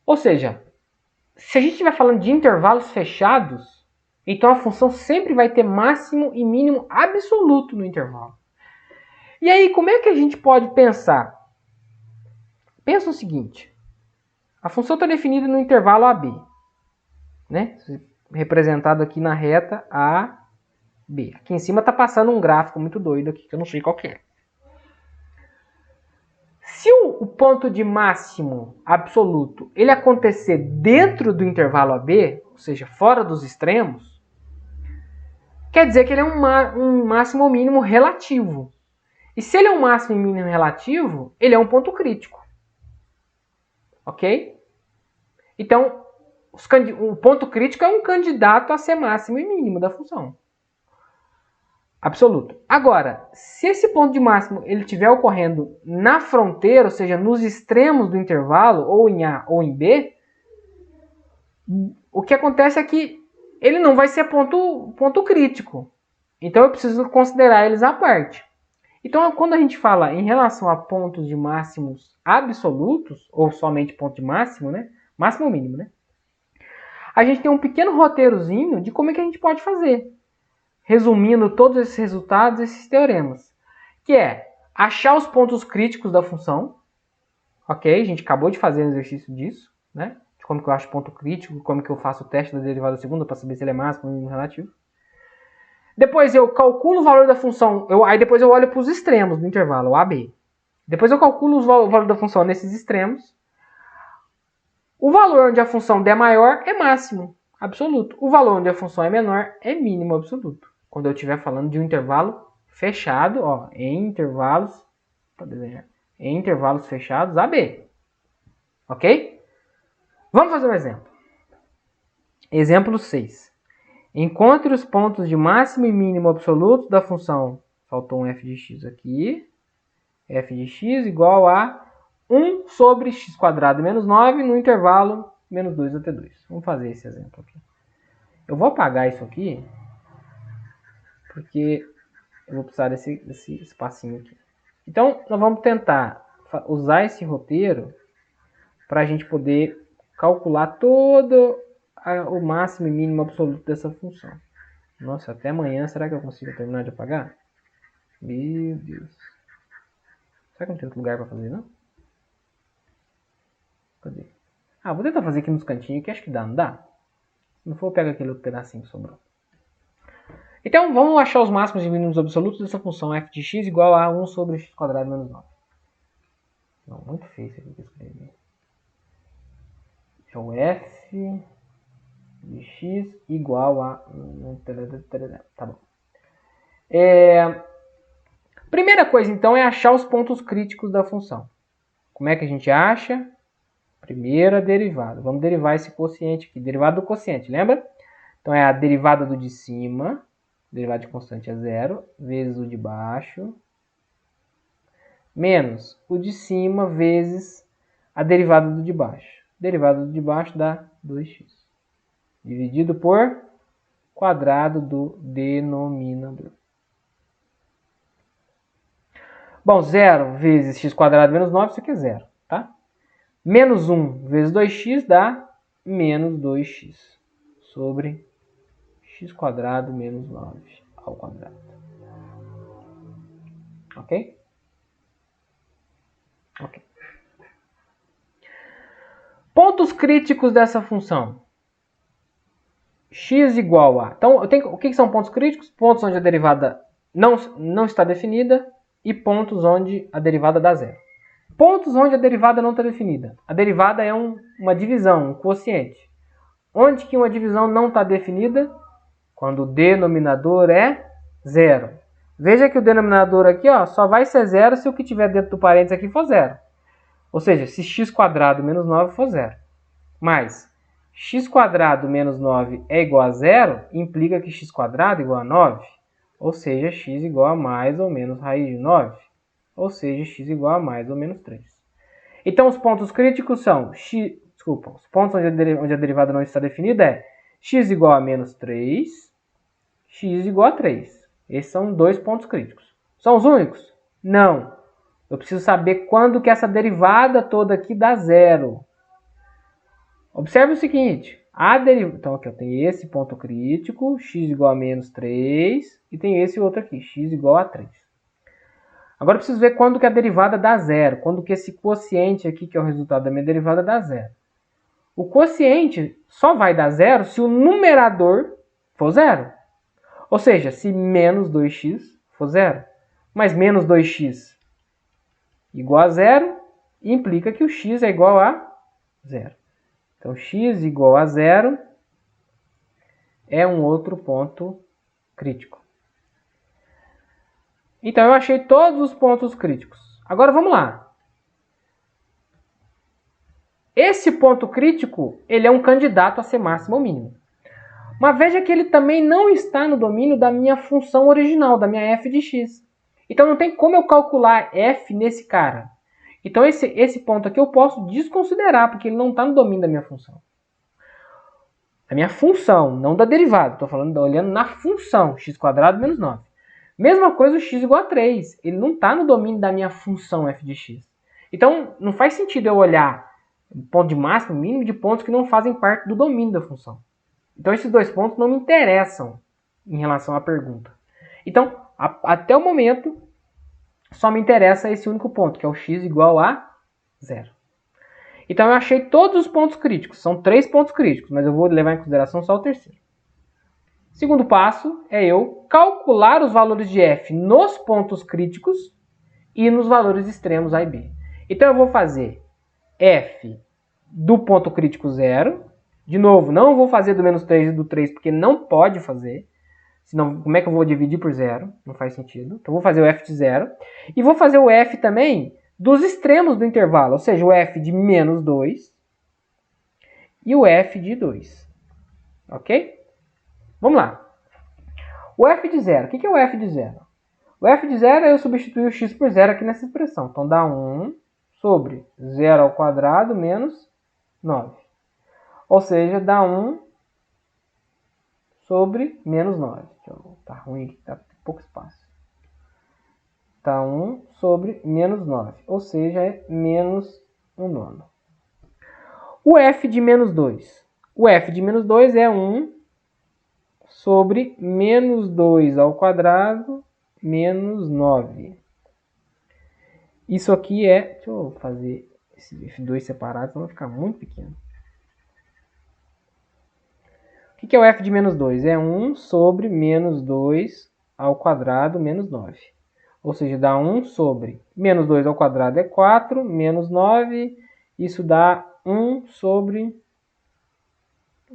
Ou seja, se a gente estiver falando de intervalos fechados, então a função sempre vai ter máximo e mínimo absoluto no intervalo. E aí, como é que a gente pode pensar? Pensa o seguinte, a função está definida no intervalo AB, né? Representado aqui na reta AB. Aqui em cima está passando um gráfico muito doido aqui, que eu não sei qual que é. Se o ponto de máximo absoluto ele acontecer dentro do intervalo AB, ou seja, fora dos extremos, quer dizer que ele é um máximo ou mínimo relativo. E se ele é um máximo e mínimo relativo, ele é um ponto crítico. Ok? Então, o ponto crítico é um candidato a ser máximo e mínimo da função. Absoluto. Agora, se esse ponto de máximo ele estiver ocorrendo na fronteira, ou seja, nos extremos do intervalo, ou em A ou em B, o que acontece é que ele não vai ser ponto crítico. Então eu preciso considerar eles à parte. Então, quando a gente fala em relação a pontos de máximos absolutos, ou somente ponto de máximo, né? Máximo ou mínimo, né? A gente tem um pequeno roteirozinho de como é que a gente pode fazer. Resumindo todos esses resultados, esses teoremas. Que é achar os pontos críticos da função. Ok? A gente acabou de fazer um exercício disso, né? De como que eu acho ponto crítico, como que eu faço o teste da derivada segunda para saber se ele é máximo ou mínimo relativo. Depois eu calculo o valor da função, aí depois eu olho para os extremos do intervalo, o AB. Depois eu calculo o valor da função nesses extremos. O valor onde a função der maior é máximo absoluto. O valor onde a função é menor é mínimo absoluto. Quando eu estiver falando de um intervalo fechado, ó, em intervalos fechados AB. Ok? Vamos fazer um exemplo. Exemplo 6. Encontre os pontos de máximo e mínimo absolutos da função. Faltou um f de x aqui. F de x igual a 1 sobre x² menos 9 no intervalo menos 2 até 2. Vamos fazer esse exemplo aqui. Eu vou apagar isso aqui, porque eu vou precisar desse espacinho aqui. Então, nós vamos tentar usar esse roteiro para a gente poder calcular todo o máximo e mínimo absoluto dessa função. Nossa, até amanhã, será que eu consigo terminar de apagar? Meu Deus. Será que não tem outro lugar para fazer, não? Cadê? Ah, vou tentar fazer aqui nos cantinhos, que acho que dá, não dá? Se não for, eu pego aquele outro pedacinho que sobrou. Então, vamos achar os máximos e mínimos absolutos dessa função f de x igual a 1 sobre x² menos 9. Não, muito feio isso aqui que eu escrevi. É o f de x igual a... Tá bom. Primeira coisa, então, é achar os pontos críticos da função. Como é que a gente acha? Primeira derivada. Vamos derivar esse quociente aqui. Derivada do quociente, lembra? Então, é a derivada do de cima, derivada de constante é 0, vezes o de baixo, menos o de cima vezes a derivada do de baixo. Derivada do de baixo dá 2x. Dividido por quadrado do denominador. Bom, 0 vezes x² menos 9, isso aqui é 0, tá? Menos 1 vezes 2x dá menos 2x sobre x² menos 9 ao quadrado. Ok? Ok. Pontos críticos dessa função. X igual a... Então, o que são pontos críticos? Pontos onde a derivada não está definida e pontos onde a derivada dá zero. Pontos onde a derivada não está definida. A derivada é uma divisão, um quociente. Onde que uma divisão não está definida? Quando o denominador é zero. Veja que o denominador aqui só vai ser zero se o que tiver dentro do parênteses aqui for zero. Ou seja, se x² menos 9 for zero. Mas x² menos 9 é igual a zero, implica que x² é igual a 9. Ou seja, x igual a mais ou menos raiz de 9. Ou seja, x igual a mais ou menos 3. Então, os pontos críticos são... os pontos onde a derivada não está definida é x igual a menos 3, x igual a 3. Esses são dois pontos críticos. São os únicos? Não. Eu preciso saber quando que essa derivada toda aqui dá zero. Observe o seguinte. Então, aqui eu tenho esse ponto crítico, x igual a menos 3, e tem esse outro aqui, x igual a 3. Agora eu preciso ver quando que a derivada dá zero, quando que esse quociente aqui, que é o resultado da minha derivada, dá zero. O quociente só vai dar zero se o numerador for zero. Ou seja, se menos 2x for zero. Mas menos 2x igual a zero implica que o x é igual a zero. Então, x igual a zero é um outro ponto crítico. Então, eu achei todos os pontos críticos. Agora, vamos lá. Esse ponto crítico, ele é um candidato a ser máximo ou mínimo. Mas veja que ele também não está no domínio da minha função original, da minha f de x. Então, não tem como eu calcular f nesse cara. Então, esse ponto aqui eu posso desconsiderar, porque ele não está no domínio da minha função. A minha função, não da derivada. Estou olhando na função, x² menos 9. Mesma coisa o x igual a 3. Ele não está no domínio da minha função f de x. Então, não faz sentido eu olhar o ponto de máximo e mínimo de pontos que não fazem parte do domínio da função. Então, esses dois pontos não me interessam em relação à pergunta. Então, até o momento, só me interessa esse único ponto, que é o x igual a 0. Então, eu achei todos os pontos críticos. São 3 pontos críticos, mas eu vou levar em consideração só o terceiro. Segundo passo é eu calcular os valores de f nos pontos críticos e nos valores extremos a e b. Então, eu vou fazer f do ponto crítico 0. De novo, não vou fazer do menos 3 e do 3, porque não pode fazer. Senão, como é que eu vou dividir por 0? Não faz sentido. Então, vou fazer o f de 0. E vou fazer o f também dos extremos do intervalo. Ou seja, o f de menos 2 e o f de 2. Ok? Vamos lá. O f de 0. O que é o f de 0? O f de 0 é eu substituir o x por 0 aqui nessa expressão. Então, dá 1 sobre 0 ao quadrado menos 9. Ou seja, dá 1 sobre menos 9. Tá ruim aqui, tá pouco espaço. Tá 1 sobre menos 9. Ou seja, é menos 1 nono. O f de menos 2. O f de menos 2 é 1 sobre menos 2 ao quadrado menos 9. Isso aqui é... Deixa eu fazer esses f2 separados, senão vai ficar muito pequeno. O que é o f de menos 2? É 1 sobre menos 2 ao quadrado menos 9. Ou seja, dá 1 sobre menos 2 ao quadrado é 4, menos 9. Isso dá 1 sobre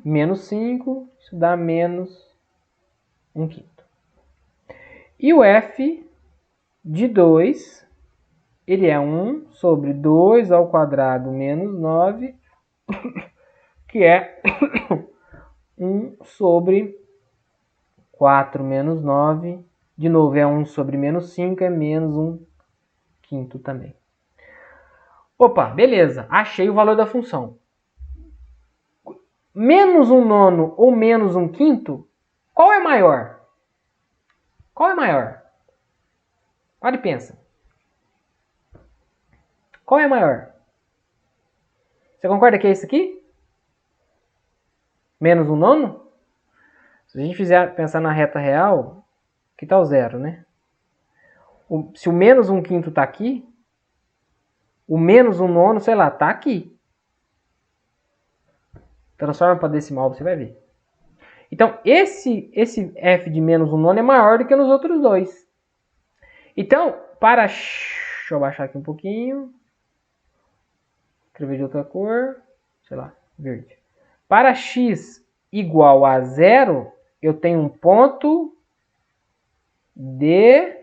menos 5. Isso dá menos 1 quinto. E o f de 2, ele é 1 sobre 2 ao quadrado menos 9, que é 1 sobre 4 menos 9. De novo, é 1 sobre menos 5, é menos 1 quinto também. Opa, beleza. Achei o valor da função. Menos 1 nono ou menos 1 quinto, qual é maior? Qual é maior? Para e pensa. Qual é maior? Você concorda que é isso aqui? Menos 1 nono? Se a gente fizer pensar na reta real, aqui está o zero, né? Se o menos 1 quinto está aqui, o menos 1 nono, sei lá, está aqui. Transforma para decimal, você vai ver. Então, esse f de menos 1 nono é maior do que nos outros dois. Então, para... Deixa eu baixar aqui um pouquinho. Escrever de outra cor. Sei lá, verde. Para x igual a 0, eu tenho um ponto de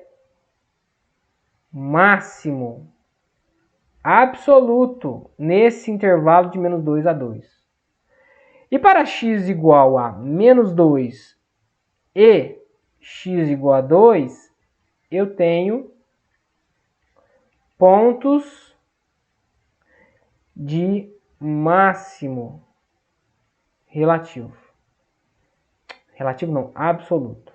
máximo absoluto nesse intervalo de menos 2 a 2. E para x igual a menos 2 e x igual a 2, eu tenho pontos de máximo relativo. Relativo não, absoluto.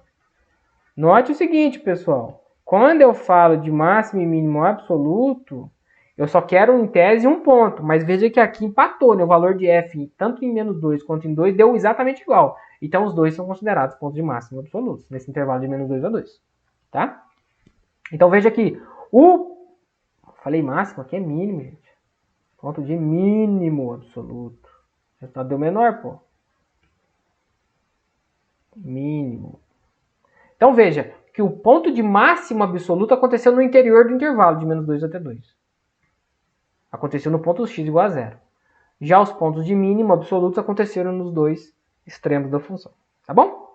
Note o seguinte, pessoal. Quando eu falo de máximo e mínimo absoluto, eu só quero, em tese, um ponto. Mas veja que aqui empatou, né? O valor de f, tanto em menos 2 quanto em 2, deu exatamente igual. Então, os dois são considerados pontos de máximo absolutos, nesse intervalo de menos 2 a 2. Tá? Então, veja que falei máximo, aqui é mínimo, gente. Ponto de mínimo absoluto. O resultado deu menor, pô. Mínimo. Então, veja que o ponto de máximo absoluto aconteceu no interior do intervalo de menos 2 até 2. Aconteceu no ponto x igual a 0. Já os pontos de mínimo absolutos aconteceram nos dois extremos da função. Tá bom?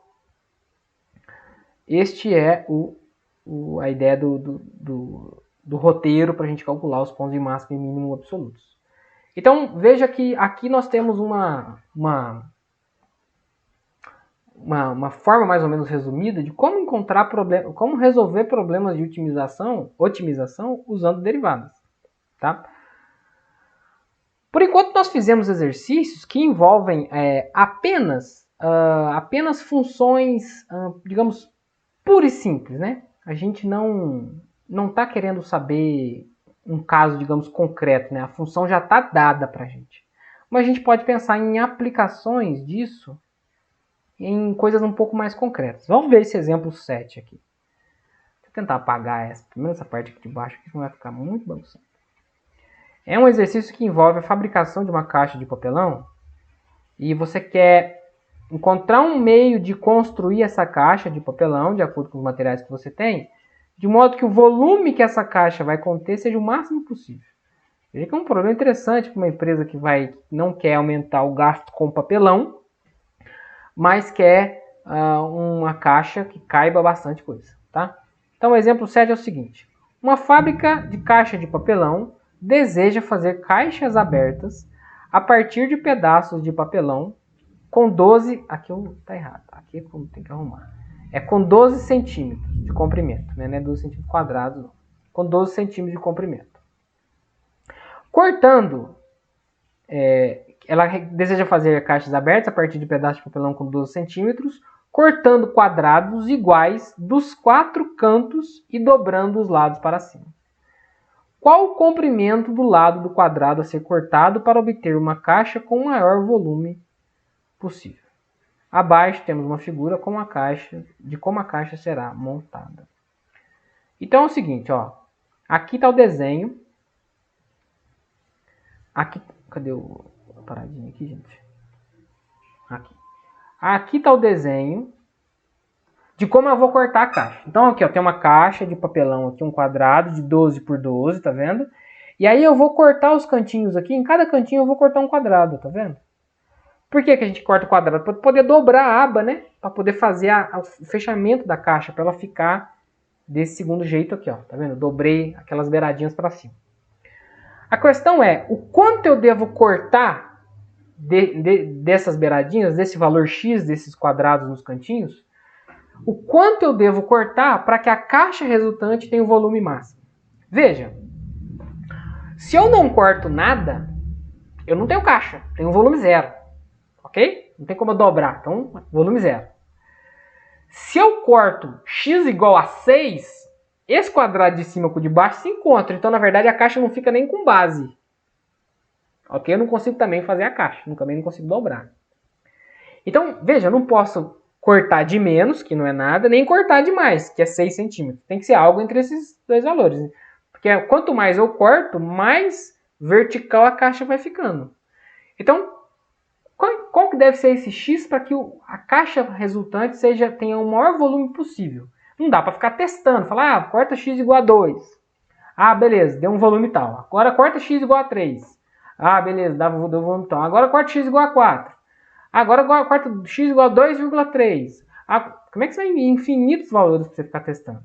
Este é a ideia do roteiro para a gente calcular os pontos de máximo e mínimo absolutos. Então, veja que aqui nós temos uma forma mais ou menos resumida de como como resolver problemas de otimização usando derivadas. Tá? Por enquanto, nós fizemos exercícios que envolvem apenas funções, digamos, puras e simples, né? a gente não está querendo saber um caso, digamos, concreto, né? A função já está dada para a gente. Mas a gente pode pensar em aplicações disso em coisas um pouco mais concretas. Vamos ver esse exemplo 7 aqui. Vou tentar apagar primeiro essa parte aqui de baixo, que não vai ficar muito bagunçado. É um exercício que envolve a fabricação de uma caixa de papelão e você quer encontrar um meio de construir essa caixa de papelão, de acordo com os materiais que você tem, de modo que o volume que essa caixa vai conter seja o máximo possível. Veja que é um problema interessante para uma empresa que não quer aumentar o gasto com papelão, mas quer uma caixa que caiba bastante coisa. Tá? Então o exemplo 7 é o seguinte. Uma fábrica de caixa de papelão deseja fazer caixas abertas a partir de pedaços de papelão com 12... Aqui tá errado. Aqui eu tenho que arrumar. É com 12 centímetros de comprimento. Né? Não é 12 centímetros quadrados, não. Com 12 centímetros de comprimento. Cortando, ela deseja fazer caixas abertas a partir de pedaços de papelão com 12 centímetros, cortando quadrados iguais dos 4 cantos e dobrando os lados para cima. Qual o comprimento do lado do quadrado a ser cortado para obter uma caixa com o maior volume possível? Abaixo temos uma figura de como a caixa será montada. Então é o seguinte, ó. Aqui está o desenho. Aqui, cadê a paradinha aqui, gente? Aqui está o desenho de como eu vou cortar a caixa. Então aqui, ó, tem uma caixa de papelão aqui, um quadrado de 12 por 12, tá vendo? E aí eu vou cortar os cantinhos aqui, em cada cantinho eu vou cortar um quadrado, tá vendo? Por que a gente corta o quadrado? Para poder dobrar a aba, né? Para poder fazer o fechamento da caixa, para ela ficar desse segundo jeito aqui, ó. Tá vendo? Dobrei aquelas beiradinhas para cima. A questão é, o quanto eu devo cortar dessas beiradinhas, desse valor X, desses quadrados nos cantinhos, o quanto eu devo cortar para que a caixa resultante tenha o volume máximo. Veja, se eu não corto nada, eu não tenho caixa, tenho volume zero. Ok? Não tem como eu dobrar, então volume zero. Se eu corto x igual a 6, esse quadrado de cima com o de baixo se encontra. Então, na verdade, a caixa não fica nem com base. Ok? Eu não consigo também fazer a caixa. Também não consigo dobrar. Então, veja, eu não posso cortar de menos, que não é nada, nem cortar de mais, que é 6 centímetros. Tem que ser algo entre esses dois valores. Porque quanto mais eu corto, mais vertical a caixa vai ficando. Então, qual que deve ser esse X para que a caixa resultante tenha o maior volume possível? Não dá para ficar testando, falar, corta X igual a 2. Ah, beleza, deu um volume tal. Agora corta X igual a 3. Ah, beleza, deu um volume tal. Agora corta X igual a 4. Agora corta X igual a 2,3. Como é que você vai em infinitos valores para você ficar testando?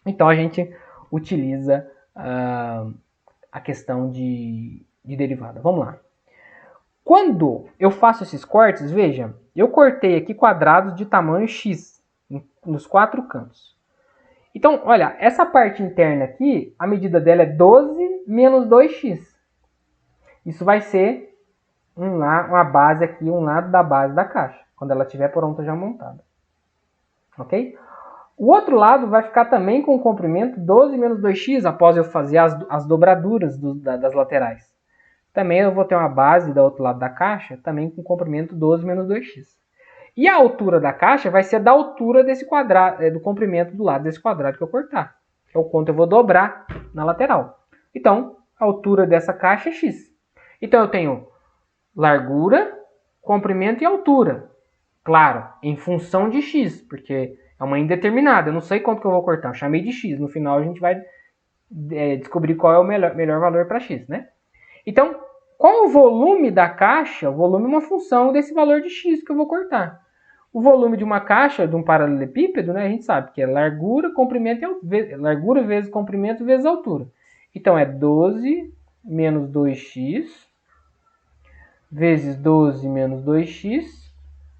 Então a gente utiliza a questão de derivada. Vamos lá. Quando eu faço esses cortes, veja, eu cortei aqui quadrados de tamanho X nos 4 cantos. Então, olha, essa parte interna aqui, a medida dela é 12 menos 2x. Isso vai ser uma base aqui, um lado da base da caixa, quando ela estiver pronta já montada. Ok? O outro lado vai ficar também com o comprimento 12 menos 2x, após eu fazer as dobraduras das laterais. Também eu vou ter uma base do outro lado da caixa, também com comprimento 12 menos 2x. E a altura da caixa vai ser da altura desse quadrado, do comprimento do lado desse quadrado que eu cortar. Que é o quanto eu vou dobrar na lateral. Então, a altura dessa caixa é x. Então, eu tenho largura, comprimento e altura. Claro, em função de x, porque é uma indeterminada. Eu não sei quanto que eu vou cortar. Eu chamei de x. No final, a gente vai descobrir qual é o melhor valor para x, né? Então, qual é o volume da caixa? O volume é uma função desse valor de x que eu vou cortar. O volume de uma caixa, de um paralelepípedo, né, a gente sabe que é largura, comprimento largura vezes comprimento vezes altura. Então, é 12 menos 2x vezes 12 menos 2x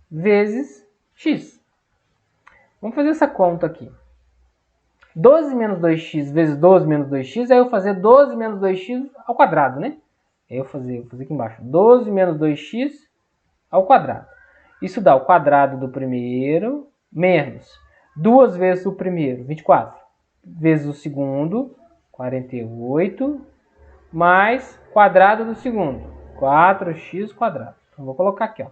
vezes x. Vamos fazer essa conta aqui. 12 menos 2x vezes 12 menos 2x, aí eu fazer 12 menos 2x ao quadrado, né? Eu vou fazer aqui embaixo. 12 menos 2x ao quadrado. Isso dá o quadrado do primeiro menos 2 vezes o primeiro, 24. vezes o segundo, 48, mais quadrado do segundo, 4x quadrado. Então, vou colocar aqui, ó.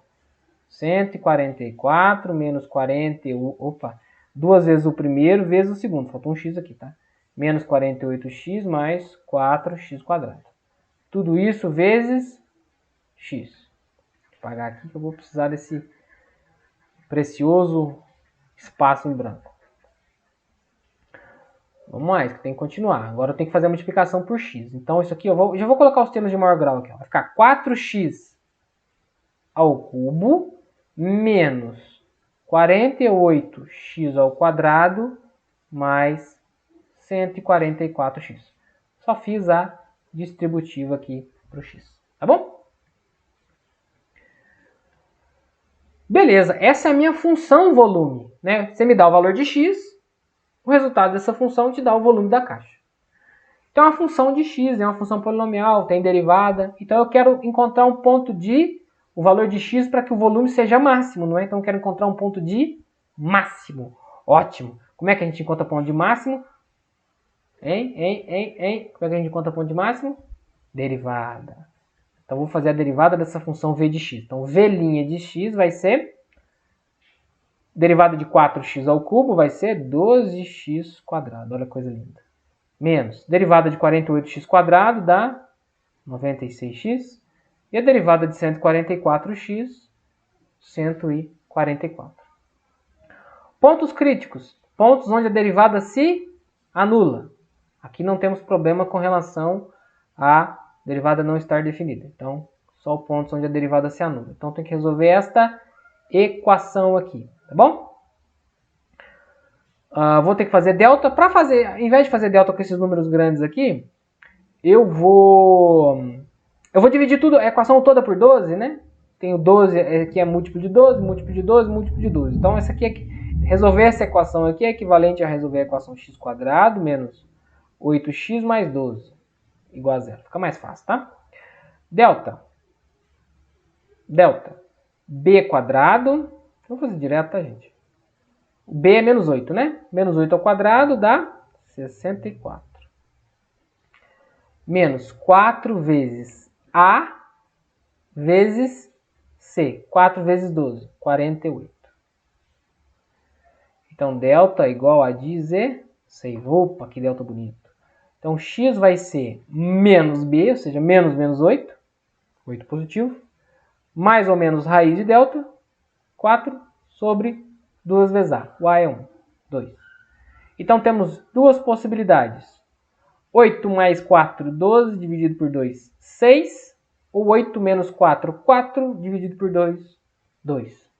144 menos 41, opa, duas vezes o primeiro vezes o segundo, faltou um x aqui, tá? Menos 48x mais 4x quadrado. Tudo isso vezes x. Vou apagar aqui que eu vou precisar desse precioso espaço em branco. Vamos mais, que tem que continuar. Agora eu tenho que fazer a multiplicação por x. Então isso aqui, já vou colocar os termos de maior grau aqui. Ó. Vai ficar 4x ao cubo menos 48x ao quadrado mais 144x. Só fiz a distributiva aqui para o x. Tá bom? Beleza, essa é a minha função volume. Né? Você me dá o valor de x, o resultado dessa função te dá o volume da caixa. Então, a função de x é uma função polinomial, tem derivada. Então, eu quero encontrar um ponto de, o valor de x para que o volume seja máximo, não é? Então, eu quero encontrar um ponto de máximo. Ótimo. Como é que a gente encontra ponto de máximo? Como é que a gente encontra ponto de máximo? Derivada. Então, vou fazer a derivada dessa função v de x. Então, v' de x vai ser, derivada de 4x ao cubo vai ser 12x quadrado. Olha que coisa linda. Menos, derivada de 48x quadrado dá 96x. E a derivada de 144x, 144. Pontos críticos. Pontos onde a derivada se anula. Aqui não temos problema com relação à derivada não estar definida. Então, só pontos onde a derivada se anula. Então, tem que resolver esta equação aqui. Tá bom? Vou ter que fazer delta. Para fazer, ao invés de fazer delta com esses números grandes aqui, eu vou dividir tudo, a equação toda por 12, né? Tenho 12, que é múltiplo de 12, múltiplo de 12, múltiplo de 12. Então, essa aqui resolver essa equação aqui é equivalente a resolver a equação x quadrado menos 8x mais 12 igual a zero. Fica mais fácil, tá? Delta b quadrado. Vou fazer direto, tá, gente? B é menos 8, né? Menos 8 ao quadrado dá 64. Menos 4 vezes A vezes C. 4 vezes 12, 48. Então, delta igual a 16. Opa, que delta bonito. Então, x vai ser menos B, ou seja, menos 8. 8 positivo. Mais ou menos raiz de delta, 4 sobre 2 vezes A. O A é 1, 2. Então, temos duas possibilidades. 8 mais 4, 12, dividido por 2, 6. Ou 8 menos 4, 4, dividido por 2, 2.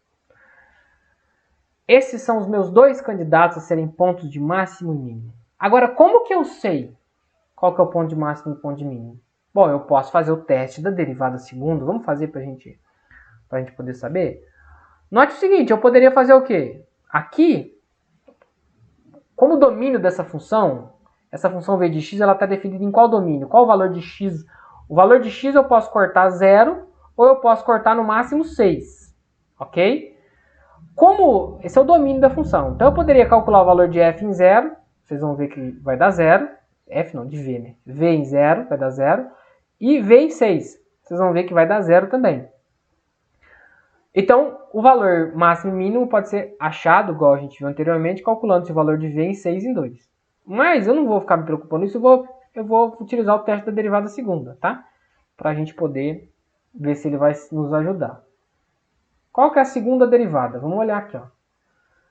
Esses são os meus dois candidatos a serem pontos de máximo e mínimo. Agora, como que eu sei qual que é o ponto de máximo e o ponto de mínimo? Bom, eu posso fazer o teste da derivada segundo. Vamos fazer para a gente poder saber? Note o seguinte, eu poderia fazer o quê? Aqui, como domínio dessa função, essa função v de x está definida em qual domínio? Qual o valor de x? O valor de x eu posso cortar 0 ou eu posso cortar no máximo 6. Ok? Como esse é o domínio da função, então eu poderia calcular o valor de f em 0. Vocês vão ver que vai dar 0. F não, de v, né? V em 0 vai dar 0. E v em 6. Vocês vão ver que vai dar 0 também. Então, o valor máximo e mínimo pode ser achado, igual a gente viu anteriormente, calculando esse valor de v em 6 em 2. Mas eu não vou ficar me preocupando nisso, eu vou utilizar o teste da derivada segunda, tá? Para a gente poder ver se ele vai nos ajudar. Qual que é a segunda derivada? Vamos olhar aqui, ó.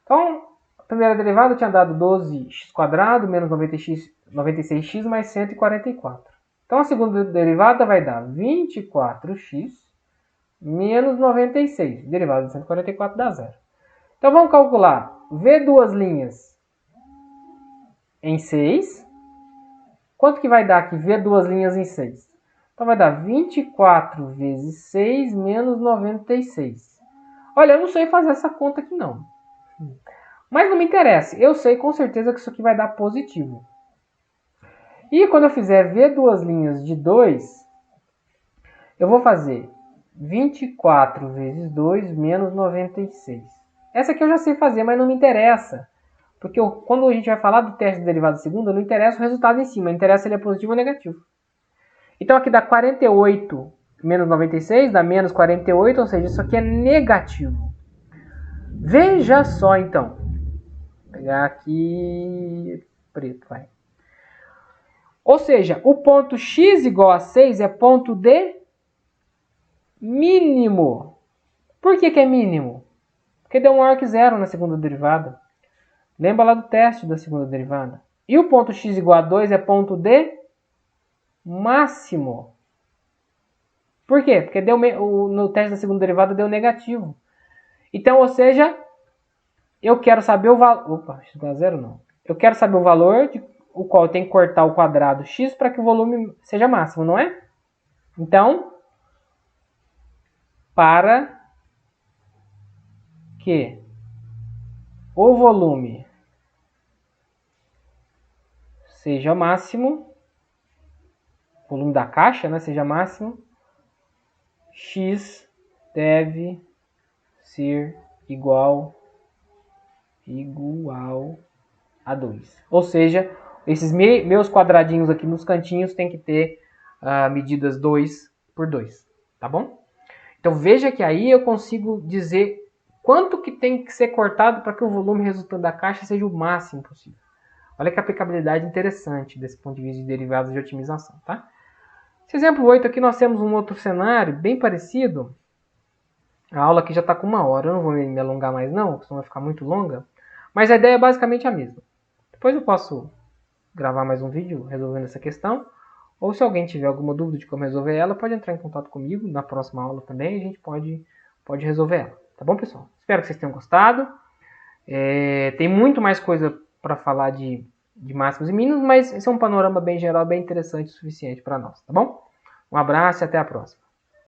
Então, a primeira derivada tinha dado 12x² menos 96x mais 144. Então, a segunda derivada vai dar 24x menos 96. Derivada de 144 dá 0. Então, vamos calcular v duas linhas em 6. Quanto que vai dar aqui v duas linhas em 6? Então, vai dar 24 vezes 6 menos 96. Olha, eu não sei fazer essa conta aqui, não. Mas não me interessa. Eu sei com certeza que isso aqui vai dar positivo. E quando eu fizer v duas linhas de 2, eu vou fazer 24 vezes 2 menos 96. Essa aqui eu já sei fazer, mas não me interessa. Porque quando a gente vai falar do teste de derivada segunda, não interessa o resultado em cima, interessa se ele é positivo ou negativo. Então aqui dá 48 menos 96, dá menos 48, ou seja, isso aqui é negativo. Veja só então. Vou pegar aqui preto, vai. Ou seja, o ponto x igual a 6 é ponto de mínimo. Por que é mínimo? Porque deu maior que zero na segunda derivada. Lembra lá do teste da segunda derivada. E o ponto x igual a 2 é ponto de máximo. Por quê? Porque no teste da segunda derivada deu negativo. Então, ou seja, eu quero saber o valor... Opa, x igual a zero não. Eu quero saber o valor de o qual eu tenho que cortar o quadrado x para que o volume seja máximo, não é? Então, para que o volume seja máximo, o volume da caixa, né, seja máximo, x deve ser igual a 2. Ou seja, esses meus quadradinhos aqui nos cantinhos tem que ter medidas 2 por 2, tá bom? Então veja que aí eu consigo dizer quanto que tem que ser cortado para que o volume resultante da caixa seja o máximo possível. Olha que aplicabilidade interessante desse ponto de vista de derivadas de otimização, tá? Esse exemplo 8 aqui nós temos um outro cenário bem parecido. A aula aqui já está com 1 hora, eu não vou me alongar mais não, senão vai ficar muito longa. Mas a ideia é basicamente a mesma. Depois eu posso gravar mais um vídeo resolvendo essa questão. Ou se alguém tiver alguma dúvida de como resolver ela, pode entrar em contato comigo na próxima aula também. A gente pode resolver ela. Tá bom, pessoal? Espero que vocês tenham gostado. Tem muito mais coisa para falar de máximos e mínimos, mas esse é um panorama bem geral, bem interessante o suficiente para nós. Tá bom? Um abraço e até a próxima.